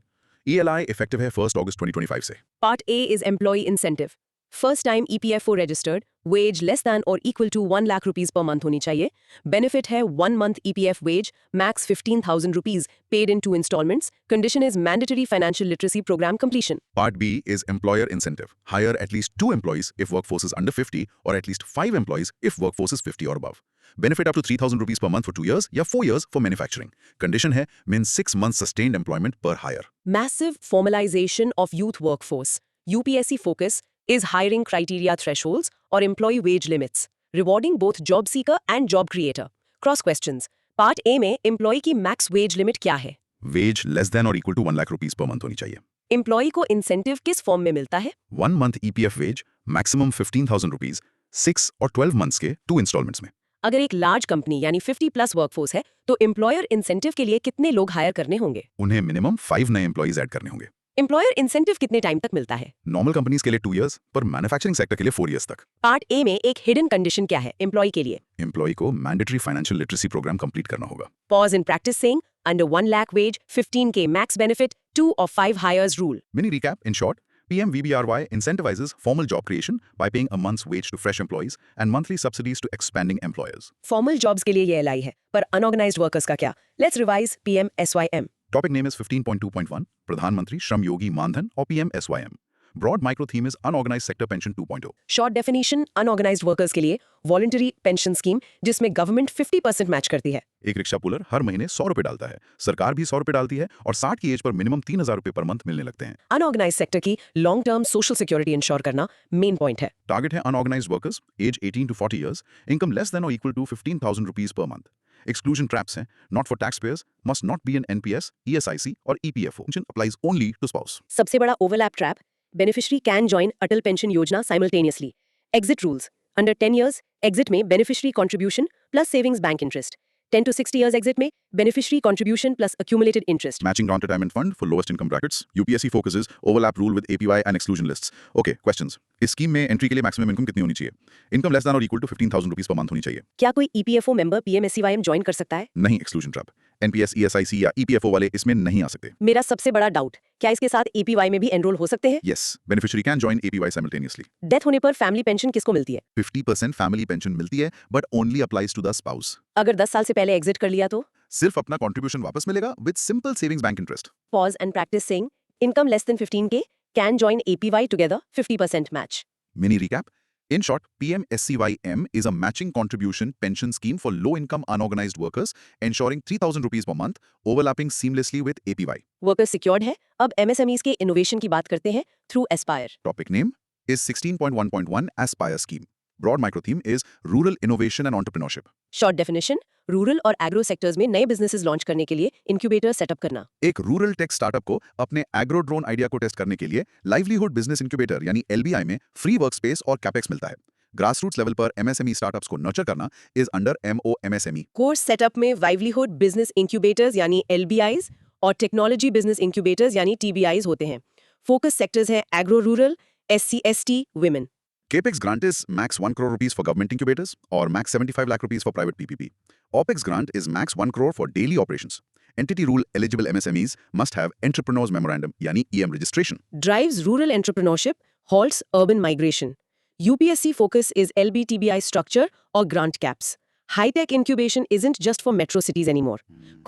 ELI effective है 1 अगस्त 2025 से। Part A is employee incentive. First time EPFO registered, wage less than or equal to 1 lakh rupees per month होनी चाहिए। Benefit है 1 month EPF wage, max 15,000 rupees, paid in 2 installments. Condition is mandatory financial literacy program completion. Part B is employer incentive. Hire at least 2 employees if workforce is under 50 or at least 5 employees if workforce is 50 or above. Benefit up to 3,000 rupees per month for 2 years या 4 years for manufacturing. Condition है min 6 months sustained employment per hire. Massive formalization of youth workforce. UPSC focus is hiring criteria thresholds or employee wage limits, rewarding both job seeker and job creator. Cross questions. Part A में employee की max wage limit क्या है? Wage less than or equal to 1 lakh rupees per month होनी चाहिए। Employee को incentive किस form में मिलता है? 1 month EPF wage, maximum 15,000 rupees, 6 और 12 months के 2 installments में। अगर एक लार्ज कंपनी यानी 50+ वर्कफोर्स है तो एम्प्लॉयर इंसेंटिव के लिए कितने लोग हायर करने होंगे? उन्हें मिनिमम 5 नए एम्प्लॉइज ऐड करने होंगे। एम्प्लॉयर इंसेंटिव कितने टाइम तक मिलता है? नॉर्मल कंपनीज के लिए 2 years, पर मैन्युफैक्चरिंग सेक्टर के लिए 4 years तक। पार्ट ए में एक हिडन कंडीशन क्या है एम्प्लॉय के लिए? एम्प्लॉय को mandatory financial literacy program complete करना होगा। Pause in practice saying under 1 lakh wage, 15K max benefit, 2 or 5 hires rule. Mini recap, in short, PM VBRY incentivizes formal job creation by paying a month's wage to fresh employees and monthly subsidies to expanding employers. Formal jobs के लिए ये LI है, पर unorganised workers का क्या? Let's revise PM SYM. Topic name is 15.2.1 प्रधानमंत्री श्रम योगी मानधन और PM SYM. Broad micro theme is unorganized sector pension 2.0. Short definition unorganised workers के लिए वॉलंटरी पेंशन स्कीम जिसमें गवर्नमेंट 50% मैच करती है। एक रिक्शा पुलर हर महीने 100 रुपए डालता है, सरकार भी 100 रुपए डालती है और 60 की एज पर मिनिमम 3,000 रुपए पर मंथ मिलने लगते हैं। अनऑर्गेनाइज सेक्टर की long term social security ensure करना मेन पॉइंट है। टारगेट है unorganised workers age 18 to 40 years, income less than और equal to 15,000 rupees per month. Exclusion traps हैं, not for tax payers, must not be an NPS, ESIC और EPFO। Applies only to spouse. सबसे बड़ा overlap trap, beneficiary can join Atal pension Yojana simultaneously. Exit rules, under 10 years exit में beneficiary contribution plus savings bank interest. 10 to 60 years exit में beneficiary contribution plus accumulated interest। Matching non-retirement fund for lowest income brackets. UPSC focuses overlap rule with APY and exclusion lists. Okay, questions. इस scheme में entry के लिए maximum income कितनी होनी चाहिए? Income less than और equal to 15,000 rupees per month होनी चाहिए। क्या कोई EPFO मेंबर PMSCYM ज्वाइन कर सकता है? नहीं, एक्सक्लूजन ट्रैप। NPS, ESIC या EPFO वाले इसमें नहीं आ सकते। मेरा सबसे बड़ा डाउट, क्या इसके साथ APY में भी एनरोल हो सकते हैं? Yes, beneficiary can join APY simultaneously. Death होने पर फैमिली पेंशन किसको मिलती है? 50% फैमिली पेंशन मिलती है, but only applies to the spouse. अगर 10 साल से पहले एग्जिट कर लिया तो? सिर्फ अपना कंट्रीब्यूशन वापस मिलेगा with simple savings bank interest. Pause and practice saying income less than 15K can join APY together 50% match. Mini recap. In short, PMSCYM is a matching contribution pension scheme for low-income unorganized workers, ensuring 3,000 rupees per month, overlapping seamlessly with APY. Workers secured है। अब MSMEs के innovation की बात करते हैं through Aspire. Topic name is 16.1.1 Aspire scheme. Broad micro theme is rural innovation and entrepreneurship. Short definition, rural और agro sectors में नए बिजनेसेस लॉन्च करने के लिए इंक्यूबेटर सेटअप करना। एक रूरल टेक स्टार्टअप को अपने एग्रो ड्रोन आइडिया को टेस्ट करने के लिए लाइवलीहुड बिजनेस इंक्यूबेटर यानी LBI में फ्री वर्कस्पेस और कैपेक्स मिलता है। ग्रासरूट्स लेवल पर MSME स्टार्टअप्स को नर्चर करना is under MOMSME। Course setup में लाइवलीहुड बिजनेस इंक्यूबेटर्स यानी LBIs और टेक्नोलॉजी बिजनेस इंक्यूबेटर्स यानी TBIs होते हैं। फोकस सेक्टर्स हैं agro rural, SC/ST, women। CAPEX grant is max 1 crore rupees for government incubators or max 75 lakh rupees for private PPP. OPEX grant is max 1 crore for daily operations. Entity rule eligible MSMEs must have entrepreneurs memorandum यानी EM registration. Drives rural entrepreneurship, halts urban migration. UPSC focus is LBTBI structure or grant caps. High-tech incubation isn't just for metro cities anymore.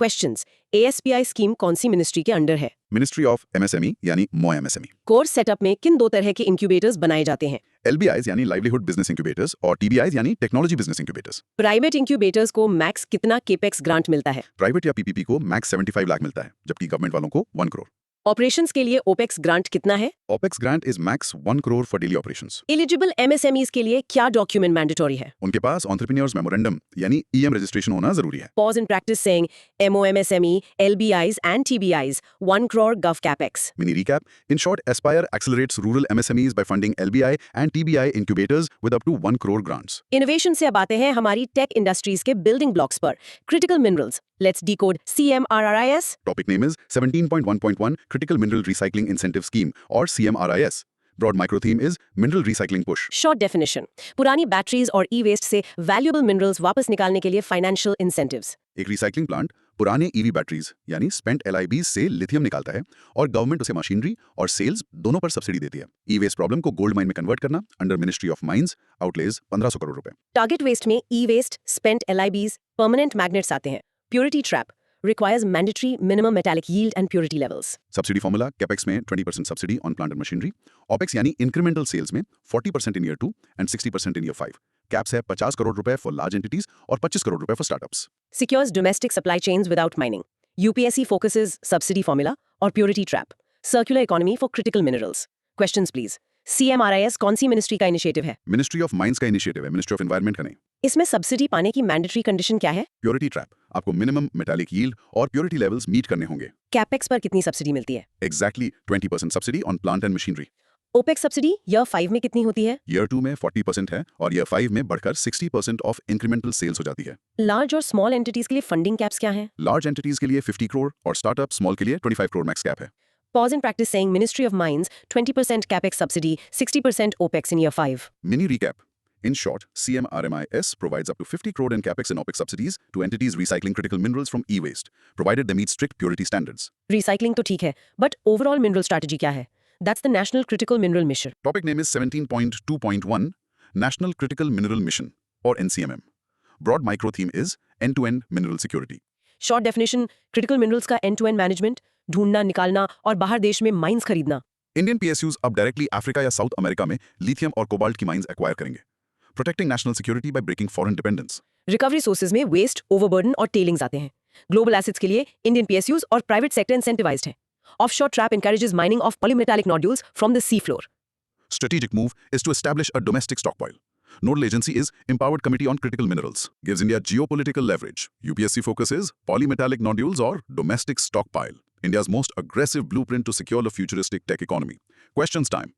Questions. ASPI scheme कौन सी ministry के under है? Ministry of MSME यानी MOMSME. Course setup में किन दो तरह के incubators बनाए जाते हैं? LBIs यानी livelihood business incubators और TBIs यानी technology business incubators. Private incubators को मैक्स कितना केपेक्स ग्रांट मिलता है? प्राइवेट या PPP को max 75 लाख मिलता है, जबकि गवर्नमेंट वालों को 1 crore. ऑपरेशंस के लिए ओपेक्स ग्रांट कितना है? OPEX grant is max 1 crore for daily operations. Eligible MSMEs के लिए क्या डॉक्यूमेंट मैंडेटरी है? उनके पास entrepreneurs memorandum यानी EM registration होना जरूरी है. Pause and practice saying MOMSME, LBIs and TBIs, 1 crore gov capex. Mini recap. In short, Aspire accelerates rural MSMEs by funding LBI and TBI incubators with up to 1 crore grants. Innovation से अब आते हैं हमारी tech industries के building blocks पर। Critical minerals, let's decode CMRRIS। Topic name is 17.1.1 Critical Mineral Recycling Incentive Scheme or CMRIS. Broad micro theme is Mineral Recycling Push. Short definition, पुरानी batteries और e-waste से वैल्यूएबल मिनरल्स वापस निकालने के लिए financial incentives. एक recycling plant पुराने EV batteries यानी स्पेंट LIBs से लिथियम निकालता है और गवर्नमेंट उसे मशीनरी और सेल्स दोनों पर सब्सिडी देती है। ई-वेस्ट प्रॉब्लम को गोल्ड माइन में कन्वर्ट करना under ministry of mines, outlay 1500 crore रुपए। टारगेट वेस्ट में e waste, spent LIBs, permanent magnets आते हैं। Purity trap requires mandatory minimum metallic yield and purity levels. Subsidy formula capex में 20% subsidy on plant and machinery, OPEX यानी incremental sales में 40% in year 2 and 60% in year 5। Caps है 50 करोड़ रुपए for large entities और 25 करोड़ रुपए for startups. Secures domestic supply chains without mining. UPSC focuses subsidy formula और purity trap. Circular economy for critical minerals. Questions please. CMRIS कौन सी ministry का initiative है? Ministry of mines का initiative है, ministry of environment का नहीं। इसमें subsidy पाने की मैंडेटरी कंडीशन क्या है? प्योरिटी ट्रैप, आपको मिनिमम मेटालिक यील्ड और प्योरिटी लेवल्स मीट करने होंगे। कैपेक्स पर कितनी सब्सिडी मिलती है? Exactly 20% subsidy on plant and machinery. Opex subsidy year 5 में कितनी होती है? ईयर 2 में 40% है और ईयर 5 में बढ़कर 60% ऑफ इंक्रीमेंटल सेल्स हो जाती है। लार्ज और स्मॉल एंटिटीज के लिए फंडिंग कैप्स क्या हैं? लार्ज एंटिटीज के लिए 50 करोड़ और स्टार्टअप स्मॉल के लिए 25 करोड़ मैक्स कैप है। Pause and practice saying Ministry of Mines, 20% capex subsidy, 60% OPEX in year 5. Mini recap. In short, CMRMIS provides up to 50 crore in capex and OPEX subsidies to entities recycling critical minerals from e-waste, provided they meet strict purity standards. Recycling तो ठीक है, but overall mineral strategy क्या है? That's the National Critical Mineral Mission. Topic name is 17.2.1 National Critical Mineral Mission or NCMM. Broad micro theme is end-to-end mineral security. Short definition, critical minerals का end-to-end management, ढूंढना, निकालना और बाहर देश में mines खरीदना। इंडियन PSUs अब directly Africa या साउथ अमेरिका में लिथियम और कोबाल्ट की माइंस एक्वायर करेंगे, protecting national security by breaking foreign dependence. Recovery sources में वेस्ट, ओवरबर्डन और टेलिंग्स आते हैं। ग्लोबल एसेट्स के लिए इंडियन PSUs और प्राइवेट सेक्टर इंसेंटिवाइज्ड हैं। Offshore trap encourages mining of polymetallic nodules from the sea floor. Strategic move is to establish a domestic stockpile. Nodal agency is Empowered Committee on Critical Minerals. Gives India geopolitical leverage. UPSC focus is polymetallic nodules or domestic stockpile. India's most aggressive blueprint to secure the futuristic tech economy. Questions time.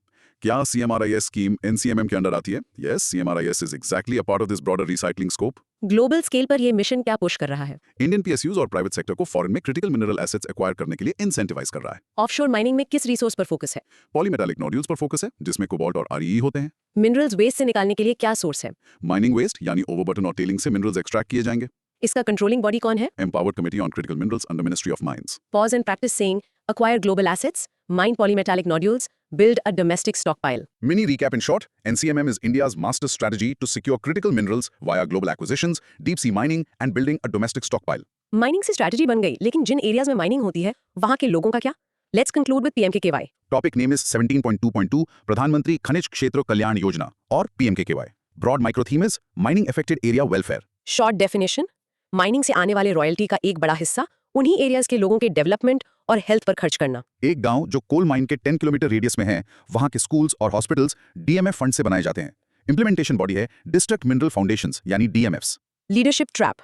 क्या CMRIS scheme NCMM के under आती है? Yes, CMRIS is exactly a part of this broader recycling scope. Global scale पर यह mission क्या push कर रहा है? इंडियन PSUs और प्राइवेट सेक्टर को फॉरेन में क्रिटिकल मिनरल एसेट्स एक्वायर करने के लिए इंसेंटिवाइज कर रहा है। ऑफशोर माइनिंग में किस रिसोर्स पर फोकस है? पॉलीमेटालिक नोड्यूल्स पर फोकस है, जिसमें कोबाल्ट और REE होते हैं। मिनरल्स वेस्ट से निकालने के लिए क्या सोर्स है? माइनिंग वेस्ट यानी ओवरबर्टन और टेलिंग से मिनरल्स एक्सट्रैक्ट किए जाएंगे। इसका कंट्रोलिंग बॉडी कौन है? Empowered Committee on Critical Minerals under Ministry of Mines. Pause and practice saying, acquire global assets, mine polymetallic nodules, build a domestic stockpile. Mini recap in short, NCMM is India's master strategy to secure critical minerals via global acquisitions, deep sea mining and building a domestic stockpile. Mining से strategy बन गई, लेकिन जिन areas में mining होती है वहां के लोगों का क्या? Let's conclude with PMKKY. Topic name is 17.2.2 प्रधानमंत्री खनिज क्षेत्र कल्याण योजना और PMKKY. Broad micro theme is mining affected area welfare. Short definition, mining से आने वाले रॉयल्टी का एक बड़ा हिस्सा उन्हीं एरियाज के लोगों के डेवलपमेंट और हेल्थ पर खर्च करना। एक गांव जो कोल माइन के 10 किलोमीटर रेडियस में है, वहां के स्कूल्स और हॉस्पिटल्स DMF फंड से बनाए जाते हैं। इंप्लीमेंटेशन बॉडी है डिस्ट्रिक्ट मिनरल फाउंडेशंस यानी DMFs। Leadership trap,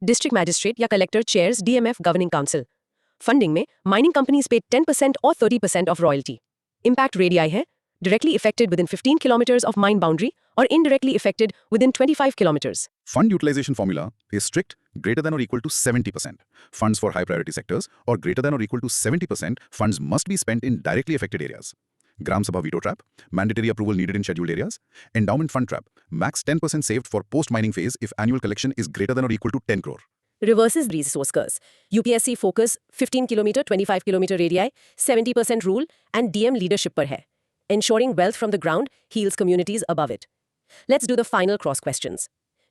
district magistrate या collector chairs DMF governing council. Funding में माइनिंग कंपनीज पे 10% और 30% ऑफ रॉयल्टी। इम्पैक्ट रेडियाई है directly affected within 15 kilometers of mine boundary or indirectly affected within 25 kilometers. Fund utilization formula is strict, greater than or equal to 70%. Funds for high priority sectors or greater than or equal to 70% funds must be spent in directly affected areas. Gram Sabha veto trap, mandatory approval needed in scheduled areas. Endowment fund trap, max 10% saved for post-mining phase if annual collection is greater than or equal to 10 crore. Reverses resource curves. UPSC focus 15 kilometer, 25 kilometer radii, 70% rule and DM leadership पर है. Ensuring wealth from the ground heals communities above it. Let's do the final cross questions.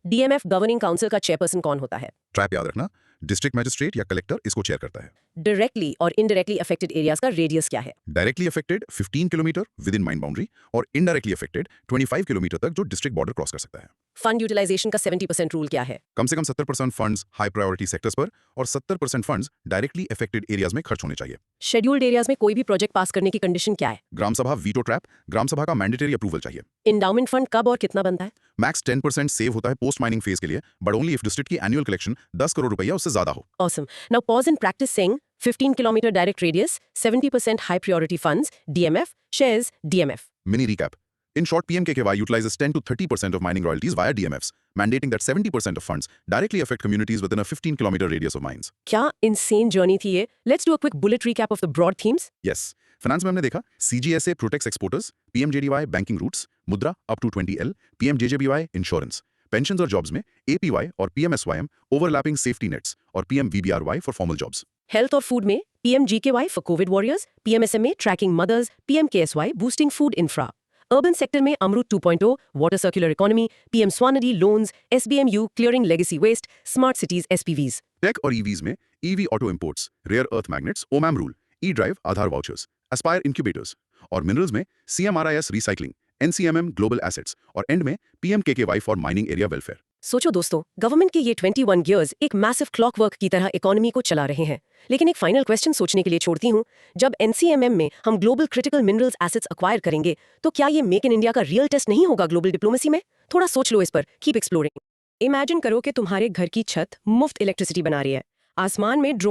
DMF Governing Council का chairperson कौन होता है? Trap याद रखना, district magistrate या collector इसको चेयर करता है। Directly और indirectly affected areas का radius क्या है? Directly affected 15 kilometre with in mine boundary और इनडायरेक्टली अफेक्टेड 25 किलोमीटर तक जो डिस्ट्रिक्ट बॉर्डर क्रॉस कर सकता है। Fund utilization का 70% rule क्या है? कम से कम 70% फंड्स हाई प्रायोरिटी सेक्टर्स पर और 70% फंड्स डायरेक्टली अफेक्टेड एरियाज में खर्च होने चाहिए। Scheduled areas में कोई भी प्रोजेक्ट पास करने की कंडीशन क्या है? ग्राम सभा वीटो ट्रैप, ग्राम सभा का मैंडेटरी अप्रूवल चाहिए। Endowment fund कब और कितना बनता है? मैक्स 10% सेव होता है पोस्ट माइनिंग फेज के लिए, बट ओनली इफ डिस्ट्रिक्ट की एनुअल कलेक्शन 10 करोड़ रुपया उससे ज्यादा हो। Awesome. Now pause and practice saying 15 kilometer direct radius, 70% high priority funds, DMF, shares, DMF. Mini recap. In short, PMKKY utilizes 10 to 30% of mining royalties via DMFs, mandating that 70% of funds directly affect communities within a 15-kilometer radius of mines. क्या insane journey थी ये? Let's do a quick bullet recap of the broad themes. Yes. Finance में हमने देखा CGSA protects exporters, PMJDY banking routes, मुद्रा up to 20L, PMJJBY insurance, pensions और jobs में APY और PMSYM overlapping safety nets और PMVBRY for formal jobs. Health और food में PMGKY for COVID warriors, PMSMA tracking mothers, PMKSY boosting food infra. Urban sector में Amrut 2.0, water circular economy, PM Swanidhi loans, SBMU clearing legacy waste, smart cities SPVs. Tech और EVs में EV auto imports, rare earth magnets, OMAM rule, E-drive Aadhaar vouchers, Aspire incubators और minerals में CMRIS recycling, NCMM global assets और end में PMKKY for mining area welfare. सोचो दोस्तों, government के ये 21 गियर्स एक मैसिव क्लॉकवर्क की तरह इकोनॉमी को चला रहे हैं। लेकिन एक फाइनल क्वेश्चन सोचने के लिए छोड़ती हूँ, जब NCMM में हम global critical minerals assets acquire करेंगे, तो क्या ये मेक इन इंडिया का रियल टेस्ट नहीं होगा ग्लोबल डिप्लोमेसी में? थोड़ा सोच लो इस पर, कीप एक्सप्लोरिंग। इमेजिन करो कि तुम्हारे घर की छत मुफ्त इलेक्ट्रिसिटी बना रही है, आसमान में ड्रोन